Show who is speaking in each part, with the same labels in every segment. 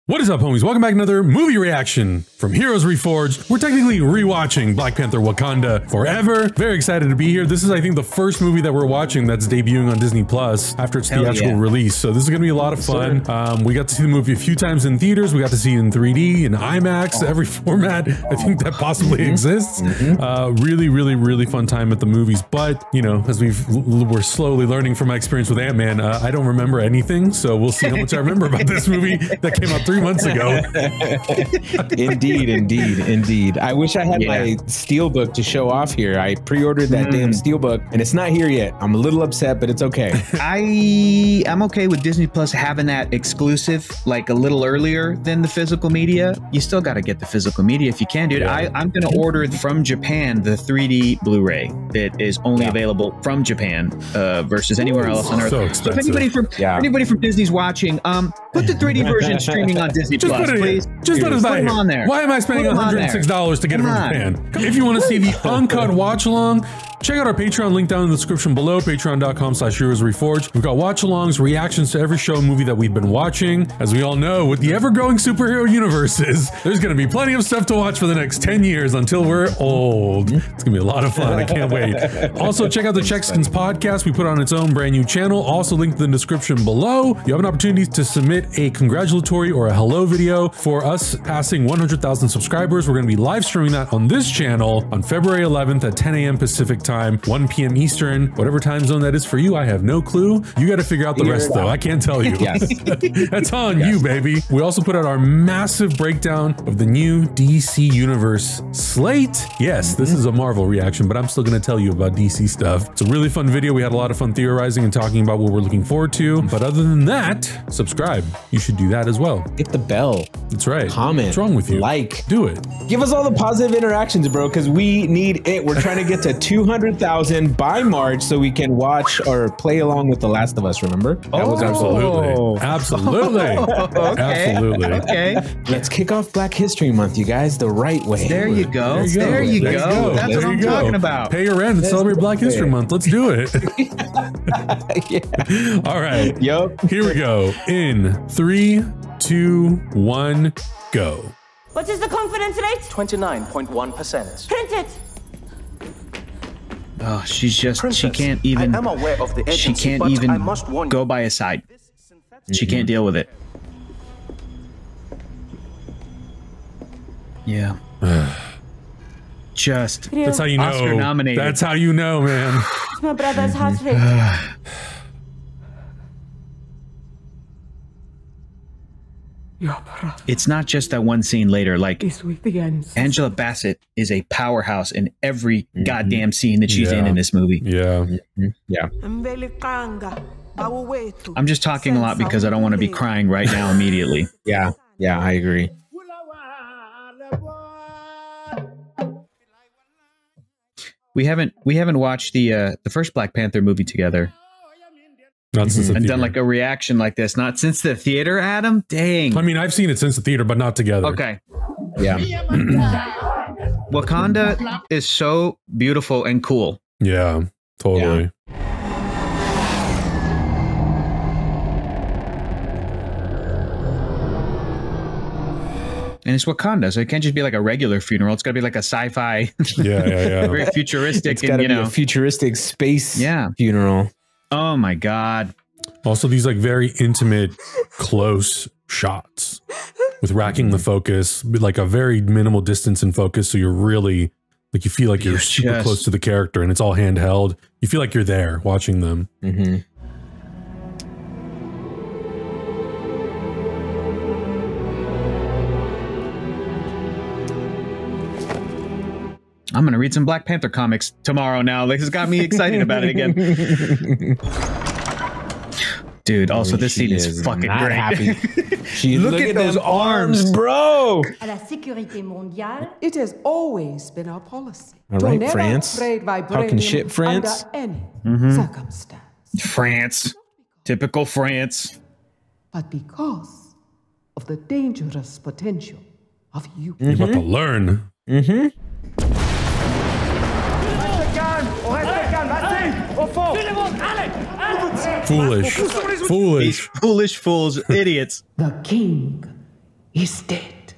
Speaker 1: What is up, homies? Welcome back to another movie reaction from Heroes Reforged. We're technically rewatching Black Panther Wakanda Forever. Very excited to be here. This is, I think, the first movie that we're watching that's debuting on Disney Plus after its theatrical release. So this is going to be a lot of fun. We got to see the movie a few times in theaters. We got to see it in 3D, in IMAX, every format I think that possibly exists. Really fun time at the movies. But, you know, as we're slowly learning from my experience with Ant-Man, I don't remember anything. So we'll see how much I remember about this movie that came out 3 months ago.
Speaker 2: Indeed. I wish I had my steelbook to show off here. I pre-ordered that damn steelbook and it's not here yet. I'm a little upset, but it's okay.
Speaker 3: I'm okay with Disney Plus having that exclusive like a little earlier than the physical media. You still got to get the physical media if you can, dude. I'm gonna order from Japan the 3D Blu-ray that is only available from Japan versus anywhere else on Earth. So if anybody from Disney's watching, put the 3D version streaming on Disney Plus, please.
Speaker 1: Just put it on there. Why am I spending $106 to get it from Japan? If you want to see the uncut watch along, check out our Patreon link down in the description below, patreon.com/heroesreforged. We've got watch-alongs, reactions to every show and movie that we've been watching. As we all know, with the ever-growing superhero universes, there's going to be plenty of stuff to watch for the next 10 years until we're old. It's going to be a lot of fun. I can't wait. Also, check out the Checkskins podcast. We put on its own brand new channel, also linked in the description below. You have an opportunity to submit a congratulatory or a hello video for us passing 100,000 subscribers. We're going to be live streaming that on this channel on February 11th at 10 a.m. Pacific time, 1 p.m. Eastern, whatever time zone that is for you. I have no clue. You got to figure out the rest though. I can't tell you. That's on you, baby. We also put out our massive breakdown of the new DC Universe slate. Yes, this is a Marvel reaction, but I'm still going to tell you about DC stuff. It's a really fun video. We had a lot of fun theorizing and talking about what we're looking forward to. But other than that, subscribe. You should do that as well.
Speaker 2: Hit the bell.
Speaker 1: That's right.
Speaker 2: Comment.
Speaker 1: What's wrong with you?
Speaker 2: Like.
Speaker 1: Do it.
Speaker 2: Give us all the positive interactions, bro, because we need it. We're trying to get to 200,000 by March so we can watch or play along with The Last of Us, remember? That was
Speaker 1: Absolutely.
Speaker 3: Okay.
Speaker 2: Let's kick off Black History Month, you guys, the right way.
Speaker 3: There you go. There you go. That's what I'm talking about.
Speaker 1: Pay your rent and celebrate Black History Month. Let's do it. All right.
Speaker 2: Yup.
Speaker 1: Here we go. In 3, 2, 1, go.
Speaker 4: What is the confidence rate?
Speaker 5: 29.1%.
Speaker 4: Print it.
Speaker 3: Oh, she's just, she can't even, go by his side. She can't deal with it. Yeah. Just,
Speaker 1: that's how you know.
Speaker 3: Oscar nominated.
Speaker 1: That's how you know, man.
Speaker 4: My brother's heart rate.
Speaker 3: It's not just that one scene later. Like, Angela Bassett is a powerhouse in every goddamn scene that she's in this movie. I'm just talking a lot because I don't want to be crying right now immediately.
Speaker 2: Yeah, I agree.
Speaker 3: We haven't watched the first Black Panther movie together.
Speaker 1: Not since the
Speaker 3: and
Speaker 1: theater.
Speaker 3: done like a reaction like this. Not since the theater, Adam? Dang.
Speaker 1: I mean, I've seen it since the theater, but not together.
Speaker 3: Okay.
Speaker 2: Yeah.
Speaker 3: Wakanda is so beautiful and cool.
Speaker 1: Yeah, totally.
Speaker 3: And it's Wakanda, so it can't just be like a regular funeral. It's got to be like a sci-fi, very futuristic,
Speaker 2: it's gotta be a futuristic space funeral.
Speaker 3: Oh my God.
Speaker 1: Also, these like very intimate, close shots with racking the focus, like a very minimal distance in focus. So you're really like, you feel like you're super close to the character and it's all handheld. You feel like you're there watching them.
Speaker 3: I'm going to read some Black Panther comics tomorrow now. This has got me excited about it again. Dude, also this scene is fucking great.
Speaker 2: Happy. Look at those arms, bro.
Speaker 6: It has always been our policy.
Speaker 2: All right, France. Talking shit, France.
Speaker 6: Circumstance.
Speaker 3: France. Typical France.
Speaker 6: But because of the dangerous potential of youth.
Speaker 1: You're about to learn.
Speaker 3: Foolish fools, idiots.
Speaker 6: The king is dead.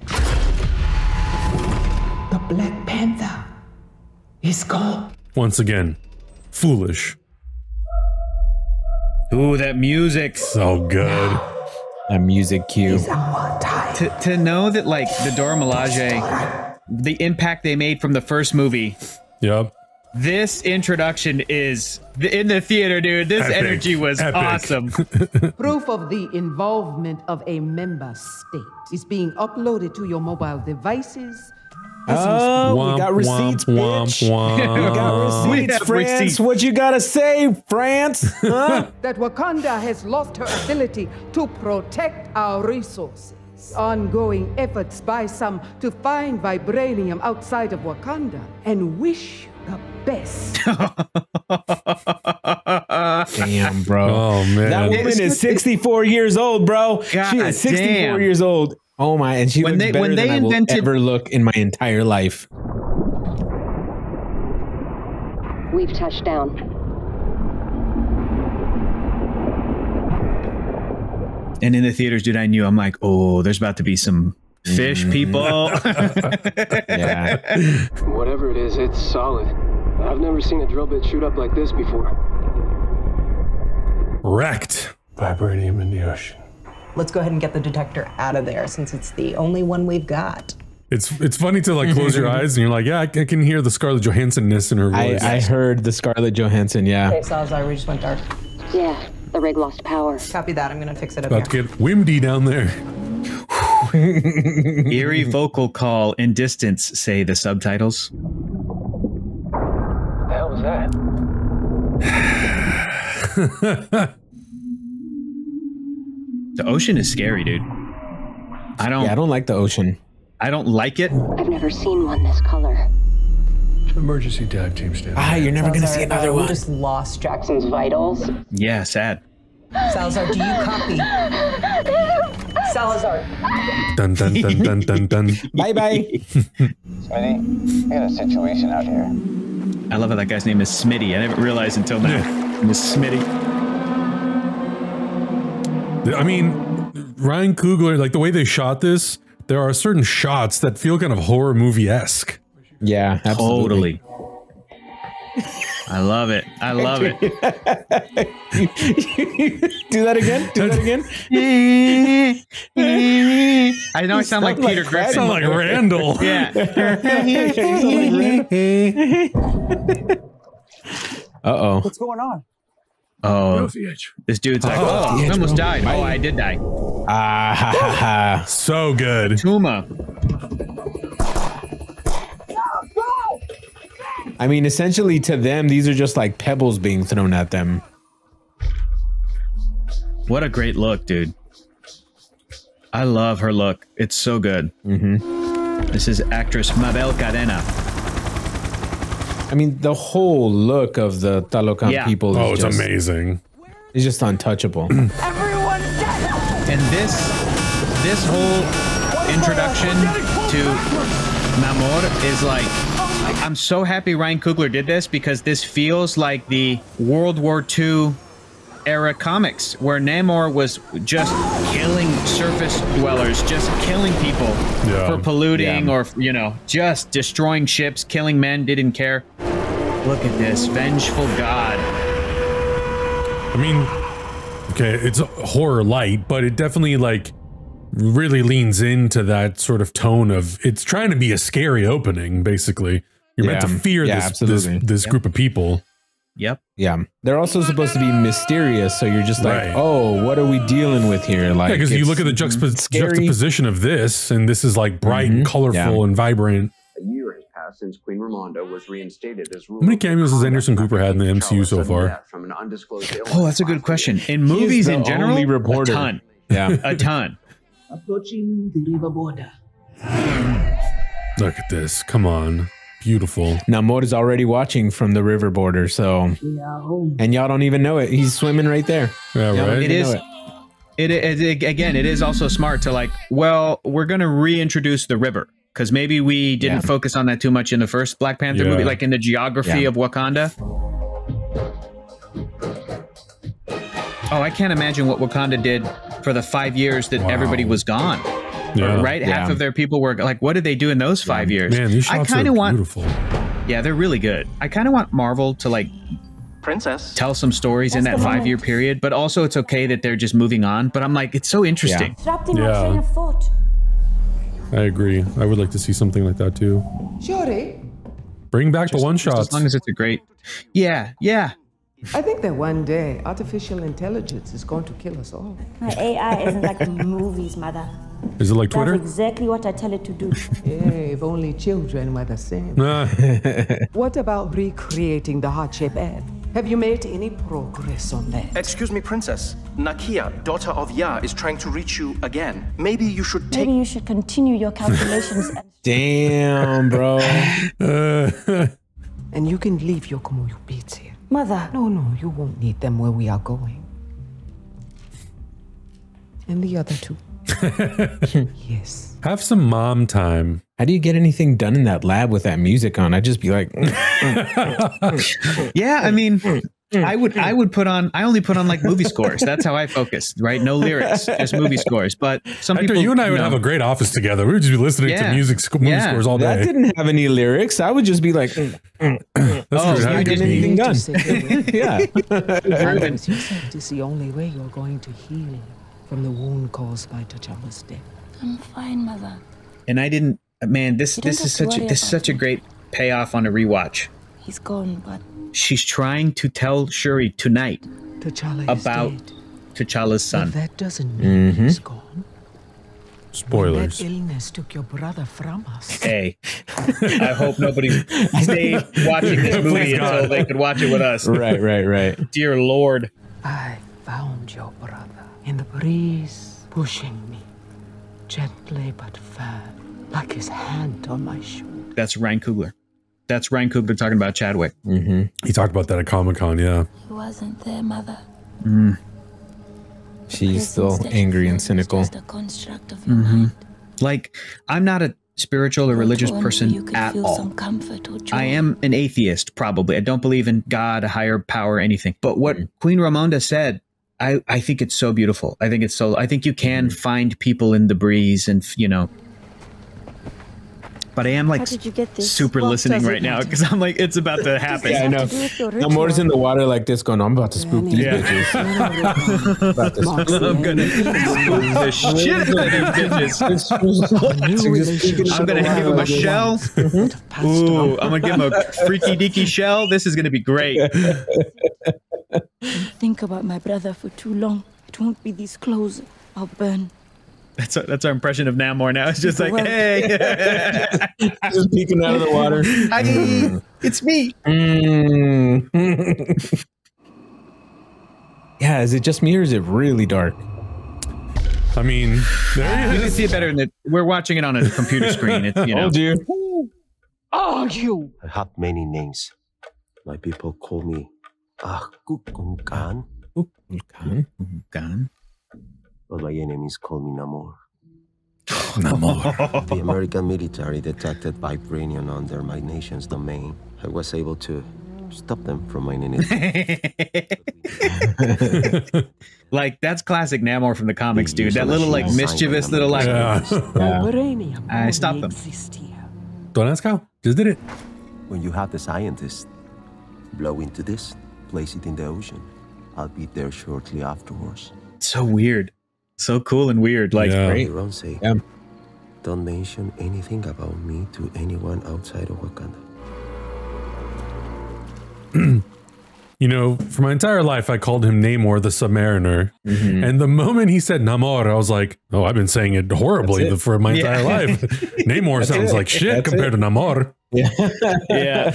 Speaker 6: The Black Panther is gone.
Speaker 1: Once again, foolish.
Speaker 3: Ooh, that music.
Speaker 1: So good.
Speaker 2: A music cue.
Speaker 3: To know that, like, the Dora Milaje, the impact they made from the first movie.
Speaker 1: Yep.
Speaker 3: This introduction is in the theater, dude. This
Speaker 1: Epic.
Speaker 3: energy was awesome.
Speaker 6: Proof of the involvement of a member state is being uploaded to your mobile devices.
Speaker 2: Oh, we got receipts, bitch. We got receipts, France. What you gotta say, France? Huh?
Speaker 6: That Wakanda has lost her ability to protect our resources. Ongoing efforts by some to find vibranium outside of Wakanda and wish the best.
Speaker 2: Damn, bro.
Speaker 1: Oh, man.
Speaker 2: That woman is 64 years old, bro. She is 64 years old. Oh my, and she looks better than I will ever look in my entire life.
Speaker 7: We've touched down.
Speaker 3: And in the theaters, dude, I knew. I'm like, oh, there's about to be some fish people.
Speaker 2: Yeah.
Speaker 8: Whatever it is, it's solid. I've never seen a drill bit shoot up like this before.
Speaker 1: Wrecked.
Speaker 9: Vibranium in the ocean.
Speaker 10: Let's go ahead and get the detector out of there since it's the only one we've got.
Speaker 1: It's funny to like close your eyes and you're like, yeah, I can hear the Scarlett Johansson-ness in her voice.
Speaker 2: I heard the Scarlett Johansson, yeah.
Speaker 10: Okay, Salazar, we just went dark.
Speaker 7: Yeah, the rig lost power.
Speaker 10: Copy that. I'm going to fix it up
Speaker 1: About
Speaker 10: here.
Speaker 1: to get windy down there.
Speaker 3: Eerie vocal call in distance, say the subtitles.
Speaker 8: What the hell was that?
Speaker 3: The ocean is scary, dude. I don't
Speaker 2: like the ocean.
Speaker 3: I don't like it.
Speaker 7: I've never seen one this color.
Speaker 9: Emergency dive team standing.
Speaker 2: You're never gonna see another one.
Speaker 10: We just lost Jackson's vitals.
Speaker 3: Yeah, sad.
Speaker 10: Salazar, do you copy? Salazar.
Speaker 1: Dun dun dun dun dun dun.
Speaker 2: Bye bye.
Speaker 11: Smitty, we got a situation out here.
Speaker 3: I love how that guy's name is Smitty. I didn't realize until now. Miss Smitty.
Speaker 1: I mean, Ryan Coogler, like the way they shot this, there are certain shots that feel kind of horror movie-esque.
Speaker 2: Yeah, absolutely.
Speaker 3: Totally. I love it. I love it.
Speaker 2: Do that again. Do that again.
Speaker 3: I know I sound like Peter Griffin.
Speaker 1: I sound like Randall.
Speaker 3: Yeah.
Speaker 2: Uh-oh.
Speaker 11: What's going on?
Speaker 3: Oh, this dude's like, oh, I almost died.
Speaker 2: Bye.
Speaker 3: Oh, I did die.
Speaker 2: Ah, ha, ha, ha.
Speaker 1: So good.
Speaker 3: Tuma.
Speaker 2: I mean, essentially to them, these are just like pebbles being thrown at them.
Speaker 3: What a great look, dude. I love her look. It's so good. This is actress Mabel Cadena.
Speaker 2: I mean, the whole look of the Talocan people is
Speaker 1: it's amazing.
Speaker 2: It's just untouchable.
Speaker 4: Everyone's dead!
Speaker 3: And this whole introduction to Namor is like, I'm so happy Ryan Coogler did this because this feels like the World War II era comics where Namor was just killing surface dwellers, just killing people for polluting or, you know, just destroying ships, killing men, didn't care. Look at this, vengeful god.
Speaker 1: I mean, okay, it's horror light, but it definitely like really leans into that sort of tone of it's trying to be a scary opening, basically. You're meant to fear this group of people.
Speaker 3: Yep.
Speaker 2: Yeah. They're also supposed to be mysterious, so you're just like, oh, what are we dealing with here? Like,
Speaker 1: because you look at the juxtaposition of this, and this is like bright and colorful and vibrant.
Speaker 12: A year has passed since Queen Ramonda was reinstated as ruler.
Speaker 1: How many cameos has Anderson Cooper had in the MCU so far?
Speaker 3: Oh, that's a good question. In movies in general, a ton.
Speaker 2: Yeah.
Speaker 3: A ton.
Speaker 6: Approaching the river border.
Speaker 1: Look at this. Come on. Beautiful.
Speaker 2: Namor is already watching from the river border, so and y'all don't even know it. He's swimming right there.
Speaker 1: Yeah, right.
Speaker 3: It is. Again, it is also smart to like. Well, we're gonna reintroduce the river because maybe we didn't focus on that too much in the first Black Panther movie, like in the geography of Wakanda. Oh, I can't imagine what Wakanda did for the 5 years that everybody was gone. right? Half of their people were like, what did they do in those 5 years?
Speaker 1: Man, these shots are beautiful.
Speaker 3: Yeah, they're really good. I kind of want Marvel to like tell some stories in that 5-year period, but also it's okay that they're just moving on. But I'm like, it's so interesting.
Speaker 1: Yeah. I agree. I would like to see something like that too.
Speaker 6: Shuri?
Speaker 1: Bring back the one-shots.
Speaker 3: As long as it's a great... Yeah, yeah.
Speaker 6: I think that one day artificial intelligence is going to kill us all.
Speaker 13: My AI isn't like the movies, mother.
Speaker 1: Is it like Twitter?
Speaker 13: That's exactly what I tell it to do.
Speaker 6: Yeah, if only children were the same. What about recreating the heart-shaped egg? Have you made any progress on that?
Speaker 5: Excuse me, Princess. Nakia, daughter of Ya, is trying to reach you again. Maybe you should take...
Speaker 13: Maybe you should continue your calculations.
Speaker 2: Damn, bro.
Speaker 6: And you can leave your Komoyo beads here.
Speaker 13: Mother.
Speaker 6: No, you won't need them where we are going. And the other two. Yes.
Speaker 1: Have some mom time.
Speaker 2: How do you get anything done in that lab with that music on? I'd just be like,
Speaker 3: yeah, I mean, I only put on like movie scores. That's how I focus, right? No lyrics, just movie scores. But some
Speaker 1: Hector,
Speaker 3: people,
Speaker 1: you and I would have a great office together. We would just be listening to movie scores all day.
Speaker 2: That didn't have any lyrics. I would just be like,
Speaker 1: that's not
Speaker 2: getting anything done. Yeah.
Speaker 6: It's the only way you're going to heal from the wound caused by T'Challa's death.
Speaker 13: I'm fine, Mother.
Speaker 3: And I didn't. Man, this is such a great payoff on a rewatch.
Speaker 13: He's gone, but
Speaker 3: she's trying to tell Shuri tonight about T'Challa's son.
Speaker 6: But that doesn't mean he's gone.
Speaker 1: Spoilers.
Speaker 6: That illness took your brother from us.
Speaker 3: Hey, I hope nobody stayed watching this movie until they could watch it with us.
Speaker 2: Right.
Speaker 3: Dear Lord.
Speaker 6: I found your brother in the breeze, pushing me gently but firm, like his hand on my shoulder.
Speaker 3: That's Ryan Coogler. That's Ryan Coogler talking about Chadwick.
Speaker 1: He talked about that at Comic-Con, yeah.
Speaker 13: He wasn't there, Mother.
Speaker 2: She's still angry and cynical.
Speaker 13: Just a construct of your mind.
Speaker 3: Like, I'm not a spiritual or religious person at all. I am an atheist, probably. I don't believe in God, a higher power, anything. But what Queen Ramonda said, I think it's so beautiful. I think you can find people in the breeze and, you know. But I am like super listening right now because I'm like, it's about to happen.
Speaker 2: Yeah, I know. Namor's in the water like this going, I'm about to spook these bitches.
Speaker 3: I'm gonna spook the shit out of these bitches. I'm gonna give him a shell. Ooh, I'm gonna give him a freaky deaky shell. This is gonna be great.
Speaker 13: Think about my brother for too long. It won't be this close. I'll burn.
Speaker 3: That's our impression of Namor now. It's just like, hey.
Speaker 2: Just peeking out of the water.
Speaker 3: Hi, it's me.
Speaker 2: Yeah, is it just me or is it really dark?
Speaker 1: I mean,
Speaker 3: you can see it better in the. We're watching it on a computer screen. It's, you know.
Speaker 2: Oh, dear.
Speaker 6: Who are you?
Speaker 14: I have many names. My people call me Kukulkan.
Speaker 3: Kukulkan.
Speaker 14: But my enemies call me Namor.
Speaker 1: Namor.
Speaker 14: The American military detected vibranium under my nation's domain. I was able to stop them from mining it.
Speaker 3: Like, that's classic Namor from the comics, dude. That little, like, mischievous little, like... I stopped them.
Speaker 1: Don't ask how. Just did it.
Speaker 14: When you have the scientists blow into this, place it in the ocean. I'll be there shortly afterwards.
Speaker 3: So weird. So cool and weird. Like,
Speaker 14: for your own sake, don't mention anything about me to anyone outside of Wakanda.
Speaker 1: You know, for my entire life, I called him Namor the Submariner. And the moment he said Namor, I was like, oh, I've been saying it horribly for my entire life. Namor sounds like shit compared to Namor.
Speaker 2: Yeah.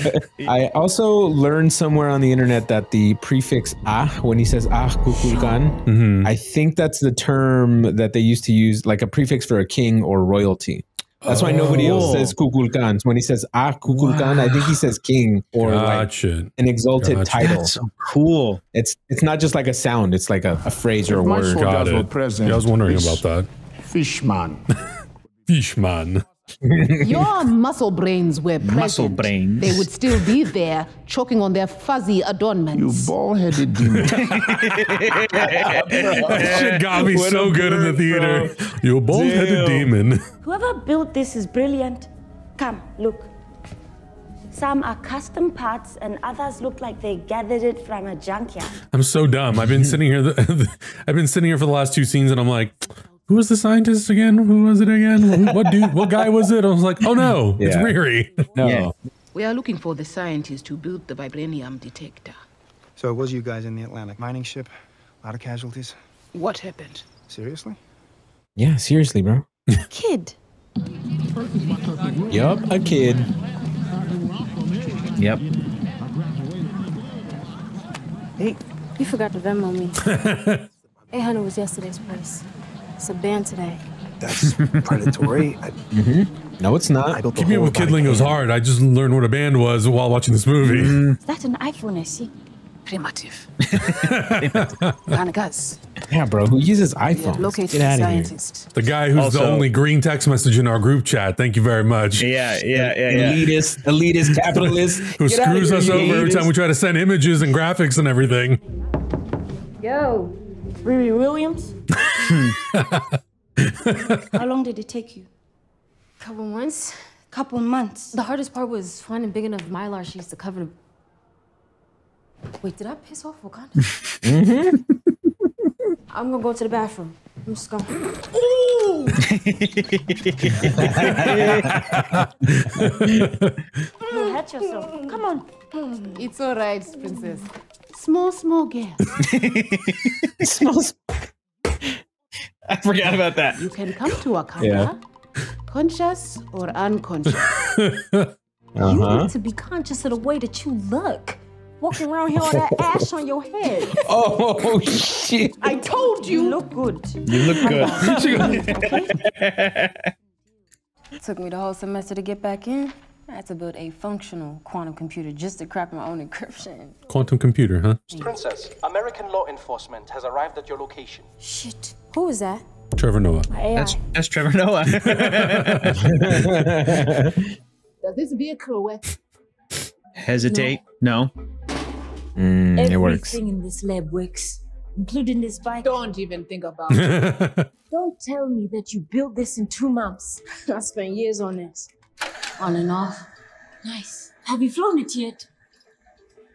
Speaker 2: I also learned somewhere on the internet that the prefix when he says Kukulkan, I think that's the term that they used to use, like a prefix for a king or royalty. That's why nobody else says Kukulkan. When he says Kukulkan, I think he says king or like an exalted title.
Speaker 3: That's so cool.
Speaker 2: It's not just like a sound. It's like a phrase or a word.
Speaker 1: Got it. Yeah, I was wondering about that.
Speaker 15: Fishman.
Speaker 1: Fishman.
Speaker 15: Your muscle brains were present.
Speaker 3: Muscle brains.
Speaker 15: They would still be there, choking on their fuzzy adornments.
Speaker 16: You bald-headed demon.
Speaker 1: That shit got me so good in the theater. You bald-headed demon.
Speaker 13: Whoever built this is brilliant. Come, look. Some are custom parts and others look like they gathered it from a junkyard.
Speaker 1: I'm so dumb. I've been sitting here. I've been sitting here for the last 2 scenes, and I'm like, who was the scientist again? Who was it again? What dude? What guy was it? I was like, oh no, it's Riri.
Speaker 2: No.
Speaker 3: Yeah.
Speaker 15: We are looking for the scientist who built the vibranium detector.
Speaker 17: So it was you guys in the Atlantic mining ship? A lot of casualties?
Speaker 15: What happened?
Speaker 17: Seriously?
Speaker 2: Yeah, seriously, bro.
Speaker 13: Kid.
Speaker 2: Yup, a kid.
Speaker 3: Yep.
Speaker 18: Hey. You forgot to Venmo me. 800 was yesterday's price. It's a band today.
Speaker 17: That's predatory.
Speaker 2: No, it's not.
Speaker 1: Keeping Up with Kid Lingo's hard. I just learned what a band was while watching this movie.
Speaker 13: Is that an iPhone I see?
Speaker 15: Primitive.
Speaker 2: Yeah, bro. Who uses iPhones?
Speaker 15: Located
Speaker 2: Get out of here.
Speaker 15: scientist.
Speaker 1: The guy who's the only green text message in our group chat. Thank you very much.
Speaker 3: Yeah.
Speaker 2: Elitist, capitalist.
Speaker 1: Who screws us over every time we try to send images and graphics and everything.
Speaker 18: Yo, Riri Williams?
Speaker 13: How long did it take you?
Speaker 18: Couple months.
Speaker 13: Couple months.
Speaker 18: The hardest part was finding big enough mylar sheets to cover the... Wait, did I piss off Wakanda? I'm gonna go to the bathroom. I'm just going.
Speaker 13: You hurt yourself. Come on.
Speaker 15: It's all right, princess.
Speaker 13: Small girl.
Speaker 3: Small. I forgot about that.
Speaker 15: You can come to Wakanda, conscious or unconscious.
Speaker 18: You need to be conscious of the way that you look. Walking around here with that ash on your head.
Speaker 2: Oh, shit.
Speaker 15: I told you.
Speaker 13: You look good.
Speaker 3: You look good.
Speaker 18: It took me the whole semester to get back in. I had to build a functional quantum computer just to crack my own encryption.
Speaker 1: Quantum computer, huh?
Speaker 5: Princess, American law enforcement has arrived at your location.
Speaker 18: Shit. Who is that?
Speaker 1: Trevor Noah.
Speaker 18: My AI.
Speaker 3: That's Trevor Noah.
Speaker 15: Does this vehicle work?
Speaker 3: Hesitate. No.
Speaker 2: It works.
Speaker 13: Everything in this lab works, including this bike.
Speaker 15: Don't even think about it.
Speaker 13: Don't tell me that you built this in 2 months.
Speaker 18: I spent years on this. On and off.
Speaker 13: Nice. Have you flown it yet?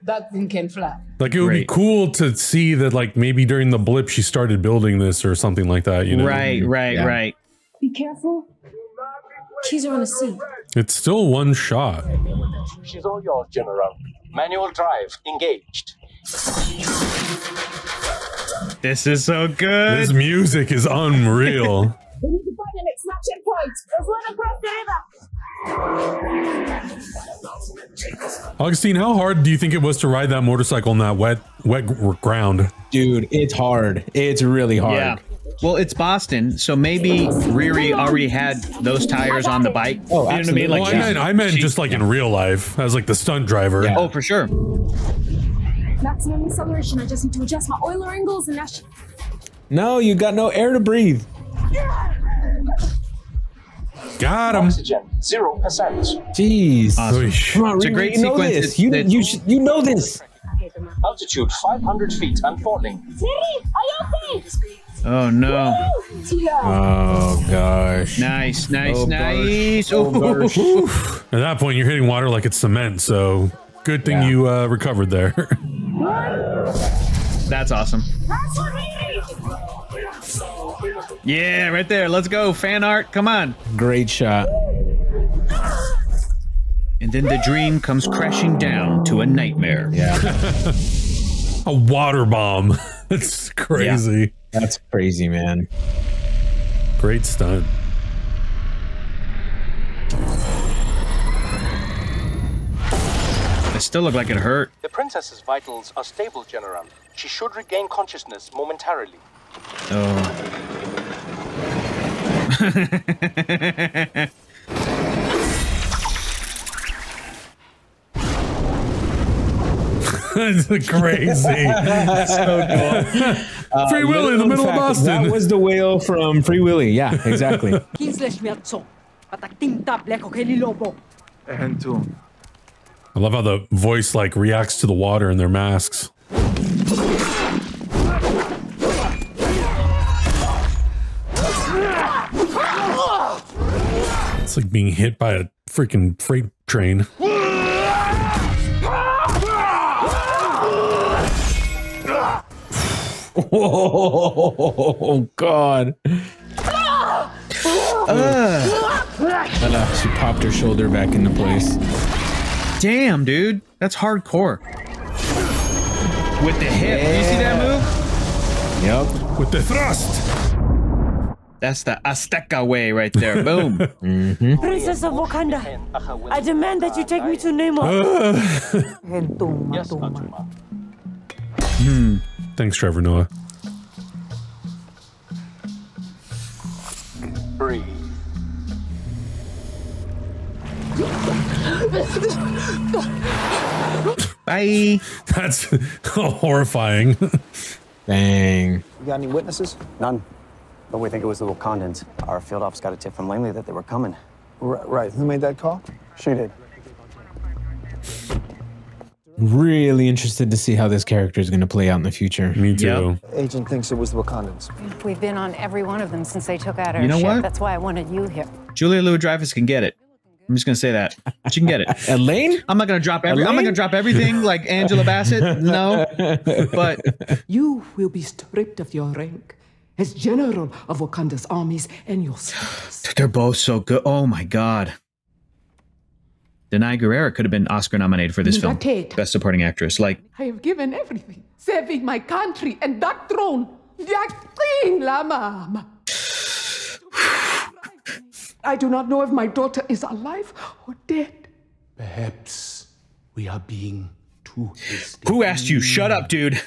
Speaker 15: That thing can fly.
Speaker 1: Like, it would be cool to see that, like, maybe during the blip she started building this or something like that, you know?
Speaker 3: Right.
Speaker 13: Be careful.
Speaker 18: Keys are on the seat.
Speaker 1: It's still one shot.
Speaker 5: She's all yours, General. Manual drive engaged.
Speaker 3: This is so good.
Speaker 1: This music is unreal.
Speaker 13: We need to find the next snapshot point. There's one across the river.
Speaker 1: Augustine, how hard do you think it was to ride that motorcycle in that wet ground?
Speaker 2: Dude, it's hard. It's really hard.
Speaker 3: Yeah. Well, it's Boston, so maybe Riri already had those tires on the bike.
Speaker 2: Oh,
Speaker 3: you know what I mean? Like,
Speaker 1: I meant just like in real life, as like the stunt driver.
Speaker 3: Yeah. Oh, for sure.
Speaker 18: Maximum acceleration. I just need to adjust my Euler angles and that's...
Speaker 2: No, you got no air to breathe.
Speaker 1: Got him.
Speaker 5: Oxygen 0%.
Speaker 2: Jeez.
Speaker 3: Awesome.
Speaker 2: Come on,
Speaker 3: It's a
Speaker 2: Riri,
Speaker 3: great
Speaker 2: you know
Speaker 3: sequence.
Speaker 2: this. You know this.
Speaker 5: Altitude 500 feet and falling.
Speaker 13: Siri, are you okay?
Speaker 3: Oh, no.
Speaker 2: Oh, gosh.
Speaker 3: Nice.
Speaker 2: Oh,
Speaker 3: Gosh.
Speaker 2: Oh, gosh.
Speaker 1: At that point, you're hitting water like it's cement, so good thing you recovered there.
Speaker 3: That's awesome. Yeah, right there. Let's go. Fan art. Come on.
Speaker 2: Great shot.
Speaker 3: And then the dream comes crashing down to a nightmare.
Speaker 2: Yeah.
Speaker 1: A water bomb. That's crazy.
Speaker 2: Yeah. That's crazy, man.
Speaker 1: Great stunt.
Speaker 3: It still looked like it hurt.
Speaker 5: The princess's vitals are stable, General. She should regain consciousness momentarily.
Speaker 3: Oh.
Speaker 1: That's crazy.
Speaker 3: So cool.
Speaker 1: Free Willy in the middle of Boston.
Speaker 2: That was the whale from Free Willy. Yeah, exactly.
Speaker 1: I love how the voice like reacts to the water in their masks. It's like being hit by a freaking freight train.
Speaker 2: Oh God. She popped her shoulder back into place.
Speaker 3: Damn, dude. That's hardcore. With the hip. Yeah. You see that move?
Speaker 2: Yep.
Speaker 1: With the thrust.
Speaker 3: That's the Azteca way right there. Boom.
Speaker 13: Princess of Wakanda, I demand that you take me to Namor.
Speaker 1: Thanks, Trevor Noah.
Speaker 11: Breathe.
Speaker 3: Bye.
Speaker 1: That's horrifying.
Speaker 2: Bang.
Speaker 16: You got any witnesses? None. But we think it was the Wakandans. Our field ops got a tip from Langley that they were coming.
Speaker 17: Right. Who made that call?
Speaker 16: She did.
Speaker 2: Really interested to see how this character is going to play out in the future.
Speaker 1: Me too.
Speaker 17: Yep. Agent thinks it was the Wakandans.
Speaker 15: We've been on every one of them since they took out our
Speaker 3: You know
Speaker 15: ship.
Speaker 3: what?
Speaker 15: That's why I wanted you here.
Speaker 3: Julia Louis-Dreyfus can get it. I'm just gonna say that. She can get it.
Speaker 2: Elaine?
Speaker 3: I'm not gonna drop everything like Angela Bassett. No. But
Speaker 6: you will be stripped of your rank as general of Wakanda's armies and your status.
Speaker 3: they're both so good. Oh my God. Denai Guerrero could have been Oscar nominated for this film. Best Supporting Actress. Like,
Speaker 6: I have given everything, saving my country and that throne. I do not know if my daughter is alive or dead.
Speaker 9: Perhaps we are being too hasty.
Speaker 3: Who asked you? Shut up, dude.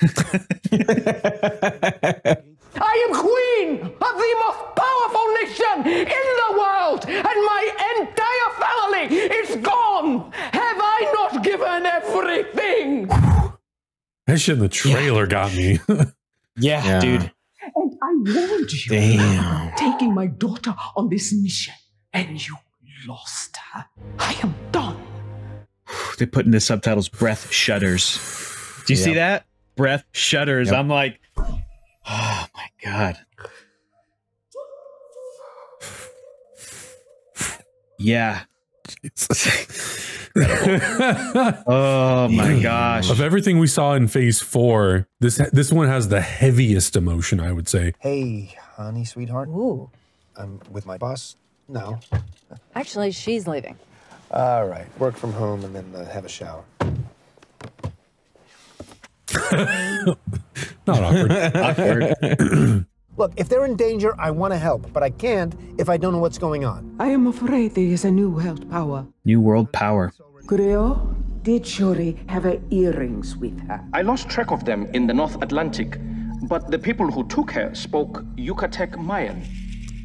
Speaker 6: I am queen of the most powerful nation in the world, and my entire family is gone. Have I not given everything?
Speaker 1: That shit in the trailer got me.
Speaker 3: Yeah, dude.
Speaker 6: And I warned you.
Speaker 2: Damn.
Speaker 6: Taking my daughter on this mission, and you lost her. I am done.
Speaker 3: They put in the subtitles, breath shudders. Do you see that? Breath shudders. I'm like, oh my God. Yeah. Oh my gosh.
Speaker 1: Of everything we saw in phase 4, this one has the heaviest emotion, I would say.
Speaker 17: Hey, honey, sweetheart.
Speaker 15: Ooh.
Speaker 17: I'm with my boss now.
Speaker 15: Actually, she's leaving.
Speaker 17: All right. Work from home and then have a shower.
Speaker 1: Not awkward.
Speaker 17: Look, if they're in danger, I want to help, but I can't if I don't know what's going on.
Speaker 6: I am afraid there is a new world power.
Speaker 3: New world power.
Speaker 6: Creo, did Shuri have her earrings with her?
Speaker 5: I lost track of them in the North Atlantic, but the people who took her spoke Yucatec Mayan.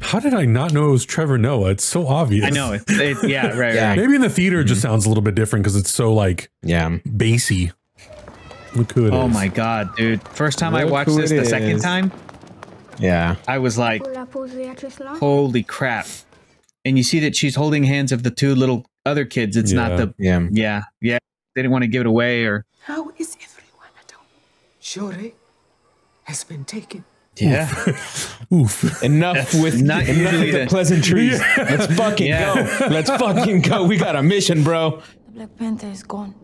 Speaker 1: How did I not know it was Trevor Noah? It's so obvious.
Speaker 3: I know. Yeah, right.
Speaker 1: Maybe in the theater it just sounds a little bit different because it's so like bassy. Look who it is.
Speaker 3: Oh my God, dude. First time I watched this, the second time, I was like, holy crap. And you see that she's holding hands of the two little other kids. It's not the, they didn't want to give it away or.
Speaker 6: How is everyone at home? Shuri has been taken.
Speaker 3: Yeah.
Speaker 1: Oof.
Speaker 2: Enough with the pleasantries. Let's fucking go. Let's fucking go. We got a mission, bro.
Speaker 18: The Black Panther is gone.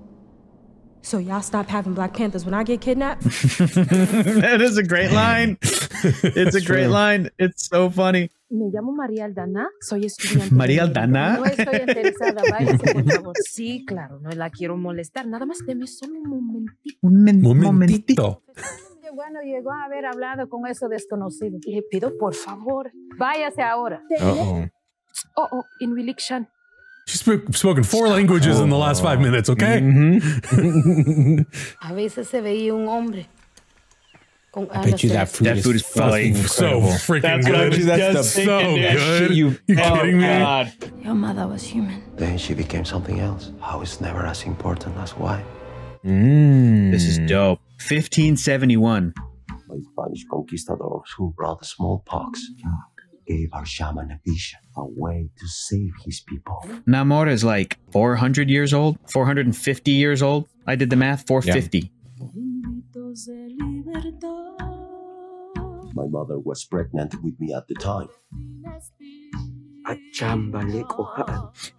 Speaker 18: So y'all stop having Black Panthers when I get kidnapped?
Speaker 3: That is a great line. It's a great line. It's so funny.
Speaker 18: Me llamo María Aldana. Soy estudiante.
Speaker 3: María Aldana.
Speaker 18: No estoy interesada. Váyase, por favor. Sí, claro. No la quiero molestar. Nada más deme solo un momentito.
Speaker 3: Un momentito.
Speaker 15: Bueno, llegó a haber hablado con ese desconocido. Le pido, por favor, váyase ahora.
Speaker 18: Oh, in Wilikshan.
Speaker 1: She's spoken 4 languages in the last 5 minutes, okay?
Speaker 18: A veces se veía un hombre.
Speaker 2: I bet you that food is
Speaker 1: fucking so freaking good. That's so good. You kidding me?
Speaker 18: God. Your mother was human.
Speaker 14: Then she became something else. I was never as important as why.
Speaker 3: This is dope. 1571.
Speaker 14: By Spanish conquistadors who brought smallpox. gave our shaman a vision, a way to save his people.
Speaker 3: Namor is like 400 years old, 450 years old. I did the math, 450.
Speaker 14: My mother was pregnant with me at the time.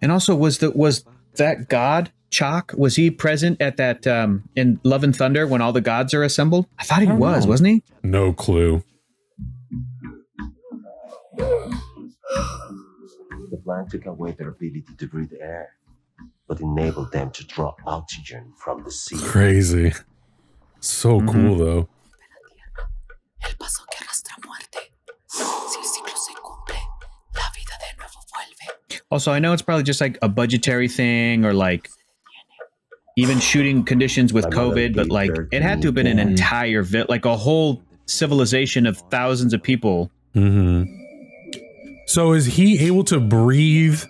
Speaker 3: And also, was that god Chak? Was he present at that in Love and Thunder when all the gods are assembled? I thought he was, wasn't he?
Speaker 1: No clue.
Speaker 14: The plant took away their ability to breathe air, but enabled them to draw oxygen from the sea.
Speaker 1: Crazy. So cool, though.
Speaker 3: Also, I know it's probably just like a budgetary thing or like even shooting conditions with COVID, but like it had to have been an entire like a whole civilization of thousands of people.
Speaker 1: So is he able to breathe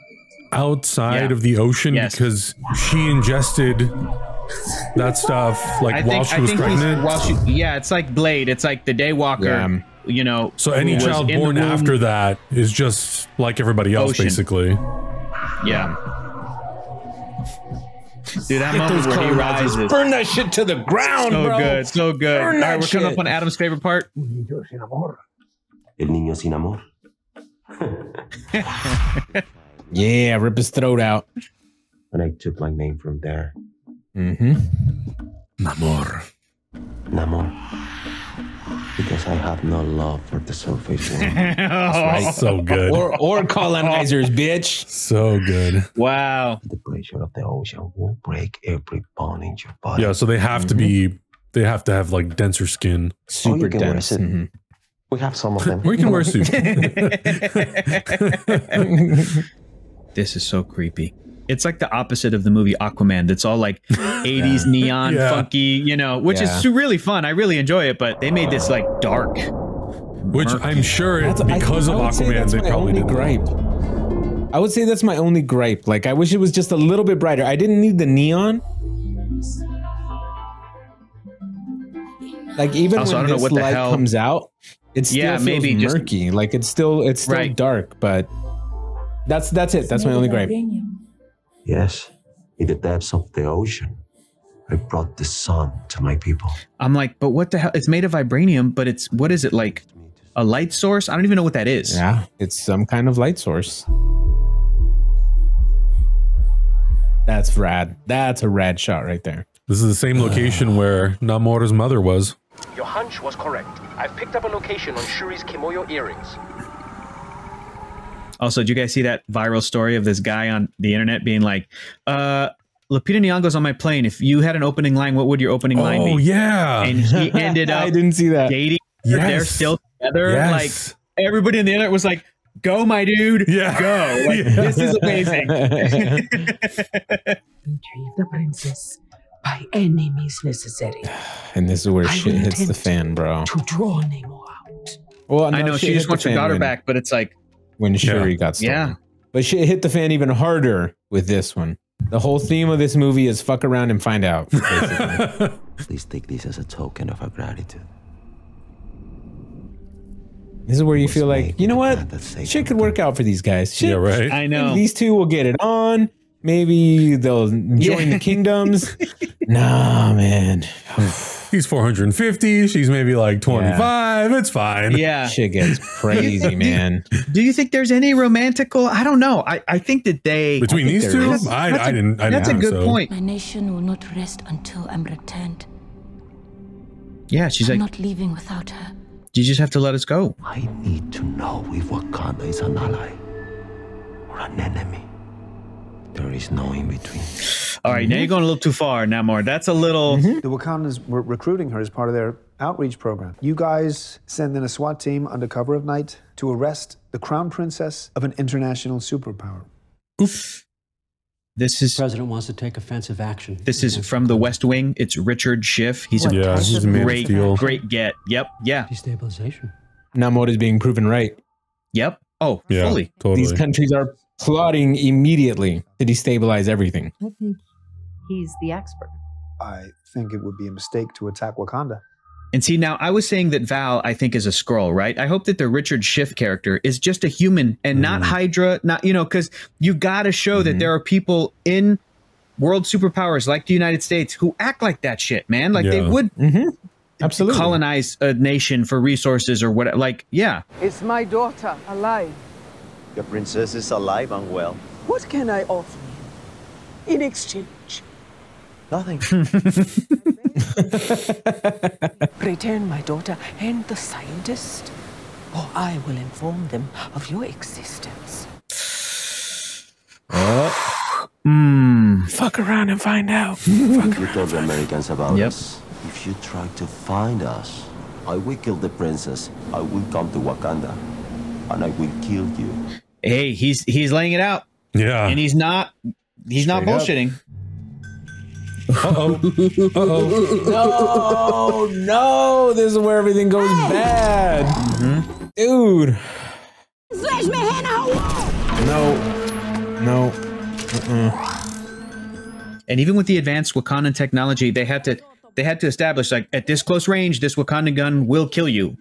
Speaker 1: outside of the ocean because she ingested that stuff like while she was pregnant?
Speaker 3: It's like Blade. It's like the Daywalker. You know,
Speaker 1: so any child born after that is just like everybody else, basically.
Speaker 3: Yeah. Dude, that moment where he rises.
Speaker 2: Burn that shit to the ground,
Speaker 3: so
Speaker 2: bro.
Speaker 3: Good, so good. All right, we're coming up on Adam's favorite part.
Speaker 14: El niño sin amor.
Speaker 2: Yeah, rip his throat out.
Speaker 14: And I took my name from there.
Speaker 1: Namor.
Speaker 14: Namor. Because I have no love for the surface world.
Speaker 2: That's right.
Speaker 1: So good.
Speaker 2: Or colonizers, bitch.
Speaker 1: So good.
Speaker 3: Wow.
Speaker 14: The pressure of the ocean will break every bone in your body.
Speaker 1: Yeah, so they have to be, they have to have like denser skin.
Speaker 2: Super dense.
Speaker 14: We have some of them.
Speaker 1: Or you can wear a suit.
Speaker 3: This is so creepy. It's like the opposite of the movie Aquaman. That's all like 80s neon funky, you know, which is really fun. I really enjoy it, but they made this like dark.
Speaker 1: Which I'm sure it's because of Aquaman, they probably did
Speaker 2: gripe. I would say that's my only gripe. Like, I wish it was just a little bit brighter. I didn't need the neon. Like, even when this light comes out, it still feels murky. Like, it's still dark, but that's it. That's my only gripe.
Speaker 14: Yes, in the depths of the ocean, I brought the sun to my people.
Speaker 3: I'm like, but what the hell? It's made of vibranium, but it's, what is it, like a light source? I don't even know what that is.
Speaker 2: Yeah, it's some kind of light source. That's rad. That's a rad shot right there.
Speaker 1: This is the same location where Namor's mother was.
Speaker 5: Your hunch was correct. I've picked up a location on Shuri's Kimoyo earrings.
Speaker 3: Also, did you guys see that viral story of this guy on the internet being like, Lupita Nyong'o's on my plane. If you had an opening line, what would your opening line be?
Speaker 1: Oh, yeah.
Speaker 3: And he ended up
Speaker 2: I didn't see that.
Speaker 3: dating her. They're still together. Like, everybody on the internet was like, go, my dude.
Speaker 1: Yeah.
Speaker 3: Go. Like, this is amazing.
Speaker 6: Retrieve the princess by any means necessary.
Speaker 2: And this is where shit hits the fan, bro.
Speaker 6: To draw Namor out.
Speaker 2: Well,
Speaker 3: I know she just wants her daughter back, but it's like,
Speaker 2: when Shuri got stolen.
Speaker 3: Yeah.
Speaker 2: But shit hit the fan even harder with this one. The whole theme of this movie is fuck around and find out.
Speaker 14: Please take this as a token of our gratitude.
Speaker 2: This is where you feel like, you know what? Shit could work out for these guys. Shit,
Speaker 1: yeah, right.
Speaker 3: I know.
Speaker 2: These two will get it on. Maybe they'll join the kingdoms. Nah, man.
Speaker 1: He's 450. She's maybe like 25. It's fine.
Speaker 3: Yeah.
Speaker 2: Shit gets crazy, man.
Speaker 3: Do you think there's any romantical? I don't know. I think that they
Speaker 1: between these two. I didn't.
Speaker 3: That's a good point.
Speaker 13: My nation will not rest until I'm returned.
Speaker 3: Yeah, she's
Speaker 13: I'm
Speaker 3: like,
Speaker 13: not leaving without her.
Speaker 3: You just have to let us go.
Speaker 14: I need to know if Wakanda is an ally or an enemy. There is no in between.
Speaker 3: All right, now you're going a little too far, Namor. That's a little.
Speaker 17: The Wakandans were recruiting her as part of their outreach program. You guys send in a SWAT team under cover of night to arrest the crown princess of an international superpower.
Speaker 3: Oof. This is.
Speaker 9: The president wants to take offensive action.
Speaker 3: This is from The West Wing. It's Richard Schiff. He's a great get. Yep. Yeah.
Speaker 9: Destabilization.
Speaker 2: Namor is being proven right.
Speaker 3: Yep. Oh,
Speaker 1: yeah,
Speaker 3: fully.
Speaker 1: Totally.
Speaker 2: These countries are plotting immediately to destabilize everything.
Speaker 19: I think he's the expert.
Speaker 17: I think it would be a mistake to attack Wakanda.
Speaker 3: And see, now I was saying that Val, I think, is a Skrull, right? I hope that the Richard Schiff character is just a human and not Hydra, not, you know, because you got to show that there are people in world superpowers like the United States who act like that shit, man. Like they would absolutely colonize a nation for resources or whatever. Like, yeah.
Speaker 6: Is my daughter alive?
Speaker 11: The princess is alive and well.
Speaker 6: What can I offer you in exchange?
Speaker 11: Nothing.
Speaker 6: Return my daughter and the scientist, or I will inform them of your existence.
Speaker 2: Fuck around and find out.
Speaker 14: You told the Americans about us. If you try to find us, I will kill the princess. I will come to Wakanda, and I will kill you.
Speaker 3: Hey, he's laying it out.
Speaker 1: Yeah,
Speaker 3: and he's not bullshitting.
Speaker 2: No, this is where everything goes bad. Dude. No.
Speaker 3: And even with the advanced Wakandan technology, they had to establish, like, at this close range, this Wakandan gun will kill you.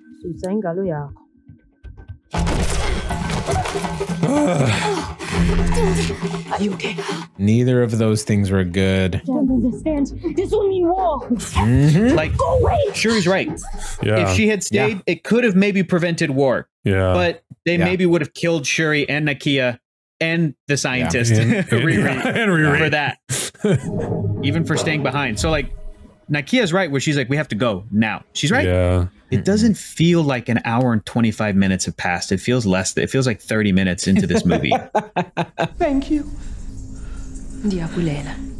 Speaker 6: Are you okay?
Speaker 2: Neither of those things were good.
Speaker 13: Don't understand. This will mean war.
Speaker 3: Like, Shuri's right.
Speaker 1: Yeah.
Speaker 3: If she had stayed, it could have maybe prevented war.
Speaker 1: Yeah.
Speaker 3: But they maybe would have killed Shuri and Nakia and the scientist Riri for that. Even for staying behind. So, like, Nakia's right where she's like, we have to go now. She's right.
Speaker 1: Yeah.
Speaker 3: It doesn't feel like an hour and 25 minutes have passed. It feels less. It feels like 30 minutes into this movie.
Speaker 6: Thank you.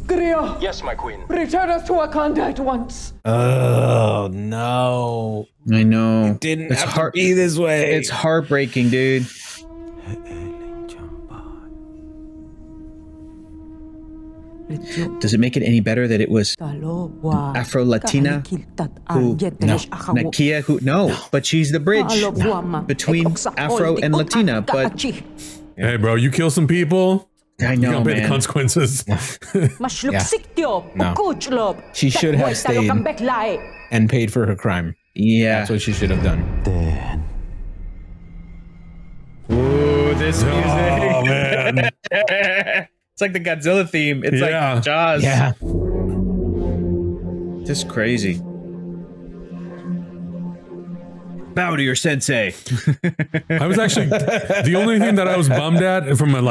Speaker 6: Grio.
Speaker 5: Yes, my queen.
Speaker 6: Return us to Wakanda at once.
Speaker 2: Oh, no.
Speaker 3: I know.
Speaker 2: It didn't have to be this way.
Speaker 3: It's heartbreaking, dude. Does it make it any better that it was Afro-Latina who, Nakia who, but she's the bridge between Afro and Latina, but...
Speaker 1: Hey, bro, you kill some people,
Speaker 3: I know,
Speaker 1: you gotta pay
Speaker 3: man.
Speaker 1: the consequences.
Speaker 2: No. She should have stayed and paid for her crime.
Speaker 3: Yeah.
Speaker 2: That's what she should have done.
Speaker 3: Ooh, this music.
Speaker 1: Oh, man.
Speaker 3: It's like the Godzilla theme. It's like Jaws.
Speaker 2: Yeah.
Speaker 3: This is crazy. Bow to your sensei.
Speaker 1: I was actually the only thing that I was bummed at from a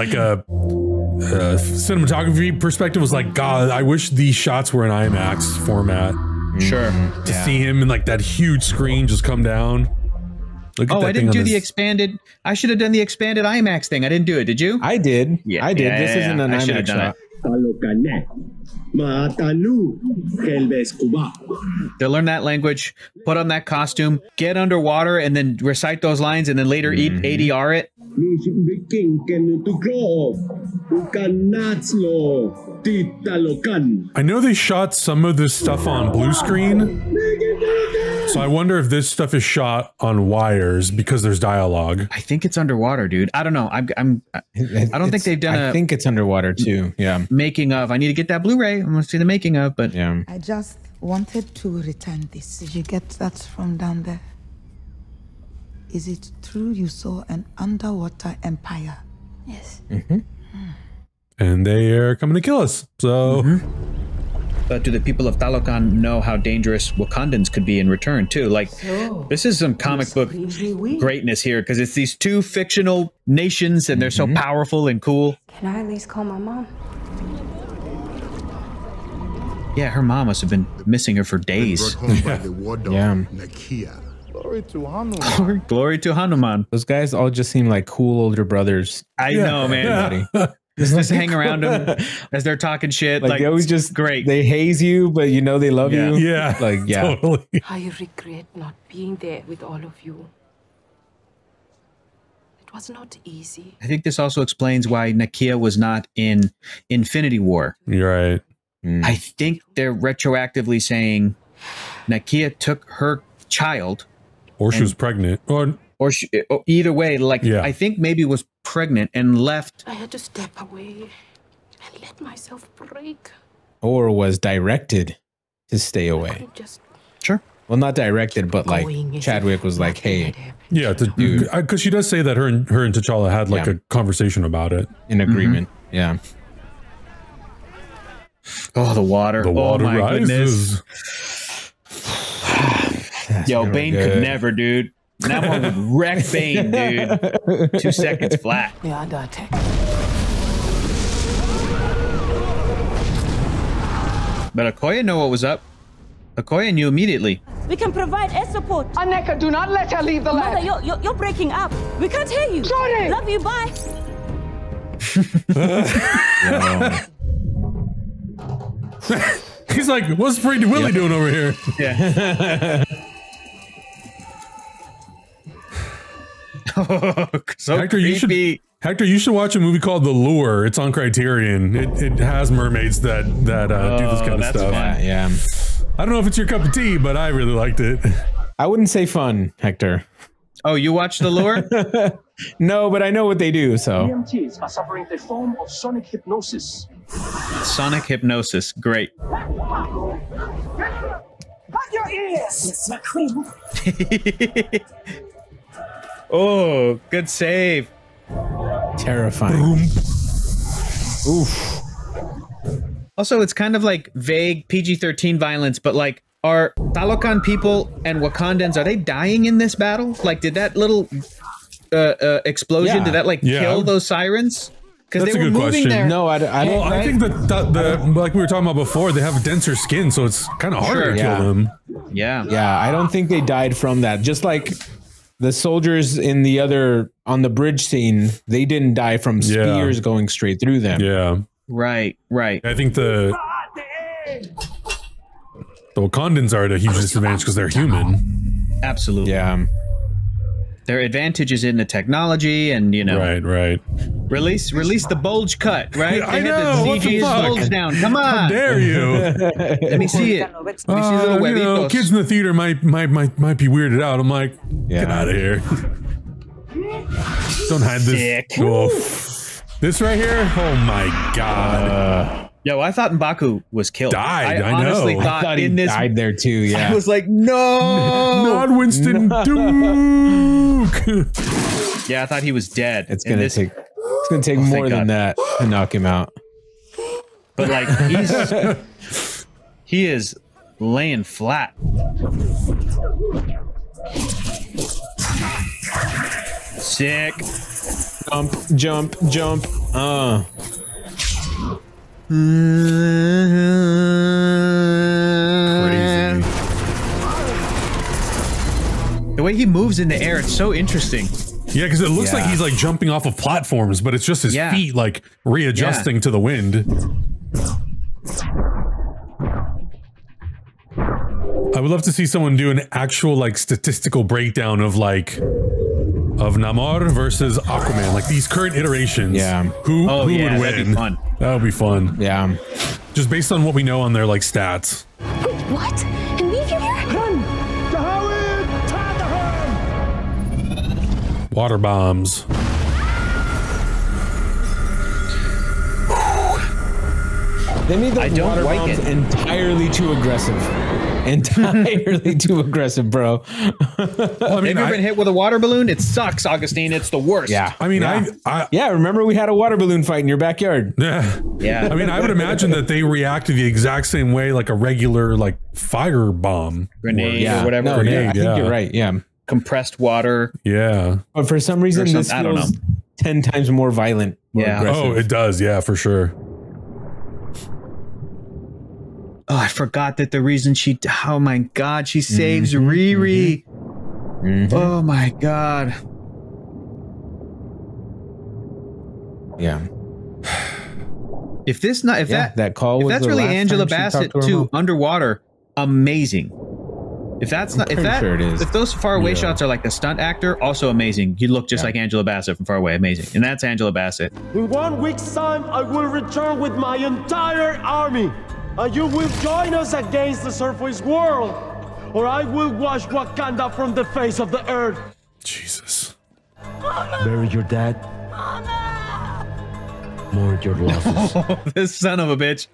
Speaker 1: cinematography perspective was like, God, I wish these shots were in IMAX format.
Speaker 3: Sure.
Speaker 1: To see him in like that huge screen just come down. Look at that
Speaker 3: I didn't do the expanded. I should have done the expanded IMAX thing. I didn't do it. Did you?
Speaker 2: I did.
Speaker 3: Yeah,
Speaker 2: I did. This isn't an IMAX shot.
Speaker 3: They'll learn that language, put on that costume, get underwater, and then recite those lines, and then later ADR it.
Speaker 1: I know they shot some of this stuff on blue screen, so I wonder if this stuff is shot on wires because there's dialogue.
Speaker 3: I think it's underwater, dude. I don't know. I don't think they've done.
Speaker 2: I think it's underwater too. Yeah.
Speaker 3: Making of. I need to get that Blu-ray. I'm gonna see the making of. But
Speaker 2: yeah.
Speaker 19: I just wanted to return this. Did you get that from down there? Is it true you saw an underwater empire?
Speaker 13: Yes.
Speaker 1: And they are coming to kill us. So.
Speaker 3: But do the people of Talokan know how dangerous Wakandans could be in return too? Like, this is some comic book greatness here, because it's these two fictional nations and they're so powerful and cool.
Speaker 18: Can I at least call my mom?
Speaker 3: Yeah, her mom must have been missing her for days.
Speaker 2: Yeah.
Speaker 3: Glory to Hanuman.
Speaker 2: Those guys all just seem like cool older brothers.
Speaker 3: I know, man. Just hang around them as they're talking shit.
Speaker 2: Like they always just great. They haze you, but you know they love you.
Speaker 1: Yeah,
Speaker 2: like
Speaker 1: totally.
Speaker 18: I regret not being there with all of you. It was not easy.
Speaker 3: I think this also explains why Nakia was not in Infinity War.
Speaker 1: You're right.
Speaker 3: I think they're retroactively saying Nakia took her child,
Speaker 1: or she was pregnant, or
Speaker 3: either way. Like I think maybe was pregnant and left.
Speaker 18: I had to step away and let myself break.
Speaker 2: Or was directed to stay away.
Speaker 3: Sure.
Speaker 2: Well, not directed, but like Chadwick was like, "Hey,
Speaker 1: yeah," because she does say that her and T'Challa had like a conversation about it,
Speaker 2: in agreement. Yeah.
Speaker 3: Oh, the water!
Speaker 1: The water
Speaker 3: oh my
Speaker 1: rises.
Speaker 3: Goodness! Yo, Bane could never, dude. Namor would wreck Bane, dude. 2 seconds flat.
Speaker 15: Yeah, I got tech.
Speaker 3: But Okoye knew what was up. Okoye knew immediately.
Speaker 13: We can provide air support.
Speaker 4: Aneka, do not let her leave the
Speaker 13: Mother,
Speaker 4: land.
Speaker 13: you're breaking up. We can't hear you.
Speaker 4: Shuri!
Speaker 13: Love you, bye.
Speaker 1: He's like, what's Pretty Willie doing over here?
Speaker 3: Yeah. So
Speaker 1: Hector,
Speaker 3: creepy.
Speaker 1: you should watch a movie called The Lure. It's on Criterion. It has mermaids that do this kind of stuff.
Speaker 2: Yeah.
Speaker 1: I don't know if it's your cup of tea, but I really liked it.
Speaker 2: I wouldn't say fun, Hector.
Speaker 3: Oh, you watched The Lure?
Speaker 2: No, but I know what they do, so.
Speaker 20: EMTs are suffering a form of sonic hypnosis.
Speaker 3: Sonic hypnosis. Great.
Speaker 4: Cut your ears! McQueen.
Speaker 3: Oh, good save.
Speaker 2: Terrifying.
Speaker 3: Oof. Also, it's kind of like vague PG-13 violence, but like, are Talocan people and Wakandans, are they dying in this battle? Like, did that little explosion, did that like kill those sirens? Because they were moving there.
Speaker 2: No, I don't.
Speaker 1: I think that like we were talking about before, they have denser skin, so it's kind of harder to kill them.
Speaker 3: Yeah.
Speaker 2: Yeah, I don't think they died from that. Just like the soldiers in the on the bridge scene, they didn't die from spears going straight through them.
Speaker 1: Yeah.
Speaker 3: Right.
Speaker 1: I think the Wakandans are at a huge disadvantage because they're human.
Speaker 3: Absolutely.
Speaker 2: Yeah.
Speaker 3: Their advantage is in the technology and, you know.
Speaker 1: Right.
Speaker 3: Release the bulge cut, right?
Speaker 1: I know.
Speaker 3: What the fuck? Bulge down. Come on.
Speaker 1: How dare you?
Speaker 3: Let me see it. Let me see the little huevitos.
Speaker 1: Kids in the theater might be weirded out. I'm like, get out of here. Don't hide this. This right here? Oh my god.
Speaker 3: Yo, I thought M'Baku was killed.
Speaker 1: Died, I
Speaker 3: honestly
Speaker 1: know.
Speaker 3: thought
Speaker 2: I thought he died there too, yeah.
Speaker 3: I was like, no!
Speaker 1: Not Winston Duke!
Speaker 3: Yeah, I thought he was dead.
Speaker 2: It's gonna take more than that to knock him out.
Speaker 3: But like, he is laying flat. Sick.
Speaker 2: Jump.
Speaker 3: Crazy. The way he moves in the air, it's so interesting.
Speaker 1: Yeah, because it looks like he's like jumping off of platforms, but it's just his feet like readjusting to the wind. I would love to see someone do an actual like statistical breakdown of like Namor versus Aquaman, like these current iterations.
Speaker 2: Yeah.
Speaker 1: Who would win?
Speaker 3: That'd be fun.
Speaker 1: That would be fun.
Speaker 2: Yeah.
Speaker 1: Just based on what we know on their like stats.
Speaker 18: Wait, what? And leave you here?
Speaker 20: Run!
Speaker 1: Water bombs.
Speaker 2: They made the water bombs entirely too aggressive. Entirely too aggressive, bro.
Speaker 3: Well, I mean, have you ever been hit with a water balloon? It sucks, Augustine. It's the worst.
Speaker 2: Yeah.
Speaker 1: I mean,
Speaker 2: remember we had a water balloon fight in your backyard.
Speaker 1: Yeah.
Speaker 3: Yeah.
Speaker 1: I mean, I would imagine that they react the exact same way like a regular like fire bomb.
Speaker 3: Grenade or whatever.
Speaker 2: No, I think you're right. Yeah.
Speaker 3: Compressed water.
Speaker 1: Yeah.
Speaker 2: But for some reason, this feels 10 times more violent. More aggressive.
Speaker 1: Oh, it does. Yeah, for sure.
Speaker 3: Oh, I forgot that the reason oh my god, she saves Riri. Oh my god.
Speaker 2: Yeah.
Speaker 3: If that's really Angela Bassett too, underwater, amazing. If those far away shots are like the stunt actor, also amazing. You look just like Angela Bassett from far away, amazing. And that's Angela Bassett.
Speaker 20: In 1 week's time, I will return with my entire army. And you will join us against the surface world, or I will wash Wakanda from the face of the earth.
Speaker 1: Jesus.
Speaker 20: Bury your dad. Mourn your losses.
Speaker 3: Oh, this son of a bitch.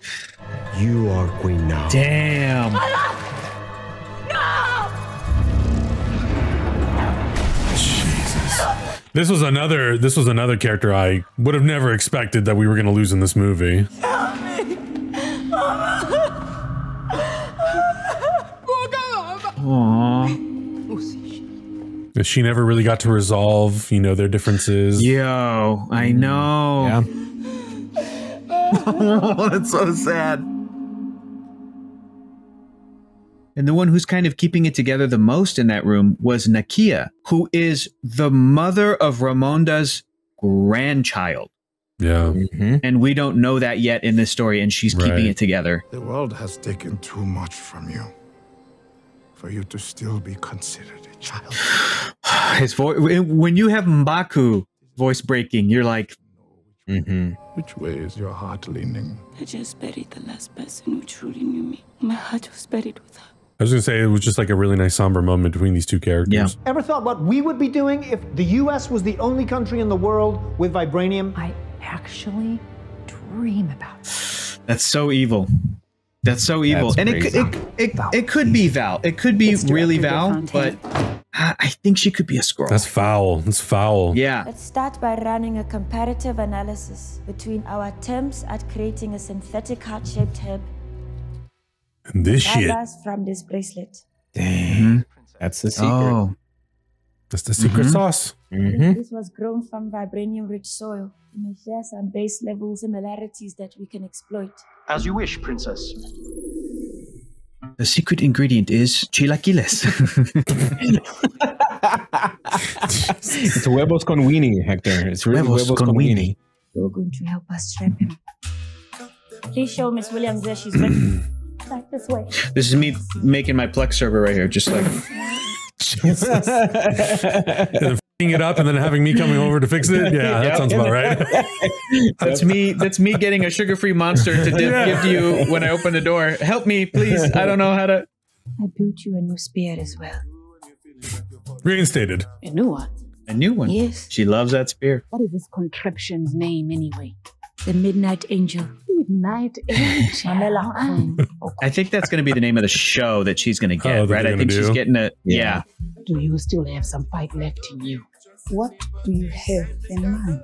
Speaker 20: You are queen now.
Speaker 3: Damn.
Speaker 4: No!
Speaker 1: This was another character I would have never expected that we were going to lose in this movie.
Speaker 4: Help me!
Speaker 1: Aww. She never really got to resolve, you know, their differences.
Speaker 3: Yo, I know. Yeah. Oh, that's so sad. And the one who's kind of keeping it together the most in that room was Nakia, who is the mother of Ramonda's grandchild.
Speaker 1: Yeah.
Speaker 3: And we don't know that yet in this story, and she's keeping it together.
Speaker 21: The world has taken too much from you for you to still be considered a child.
Speaker 3: His voice, when you have M'Baku voice breaking, you're like,
Speaker 21: Which way is your heart leaning?
Speaker 13: I just buried the last person who truly knew me. My heart was buried with her.
Speaker 1: I was going to say, it was just like a really nice somber moment between these two characters.
Speaker 3: Yeah.
Speaker 22: Ever thought what we would be doing if the US was the only country in the world with vibranium?
Speaker 23: I actually dream about it.
Speaker 3: That's so evil. That's so evil. And it could be Val. It could be really Val, but I think she could be a Skrull.
Speaker 1: That's foul. That's foul.
Speaker 3: Yeah.
Speaker 13: Let's start by running a comparative analysis between our attempts at creating a synthetic heart-shaped herb
Speaker 1: and this shit
Speaker 13: from this bracelet.
Speaker 2: Dang. That's the secret.
Speaker 3: Oh.
Speaker 1: That's the secret sauce.
Speaker 13: This was grown from vibranium-rich soil. It may share some base level similarities that we can exploit.
Speaker 5: As you wish, Princess.
Speaker 3: The secret ingredient is chilaquiles.
Speaker 2: It's huevos con weenie, Hector. It's really huevos con weenie.
Speaker 13: You're going to help us trap him. Please show Miss Williams where she's ready. Like this way.
Speaker 3: This is me making my Plex server right here, just like.
Speaker 1: And then f***ing it up and then having me coming over to fix it. Yeah, that sounds about right.
Speaker 3: That's me getting a sugar-free monster to give to you when I open the door. Help me, please. I don't know how to.
Speaker 13: I built you a new spear as well.
Speaker 1: Reinstated.
Speaker 23: A new one?
Speaker 3: A new one?
Speaker 13: Yes.
Speaker 3: She loves that spear.
Speaker 23: What is this contraption's name anyway?
Speaker 13: The Midnight Angel.
Speaker 23: Midnight Angel.
Speaker 3: I think that's going to be the name of the show that she's going to get, right? I think she's getting a, yeah.
Speaker 23: Do you still have some fight left in you? What do you have in mind?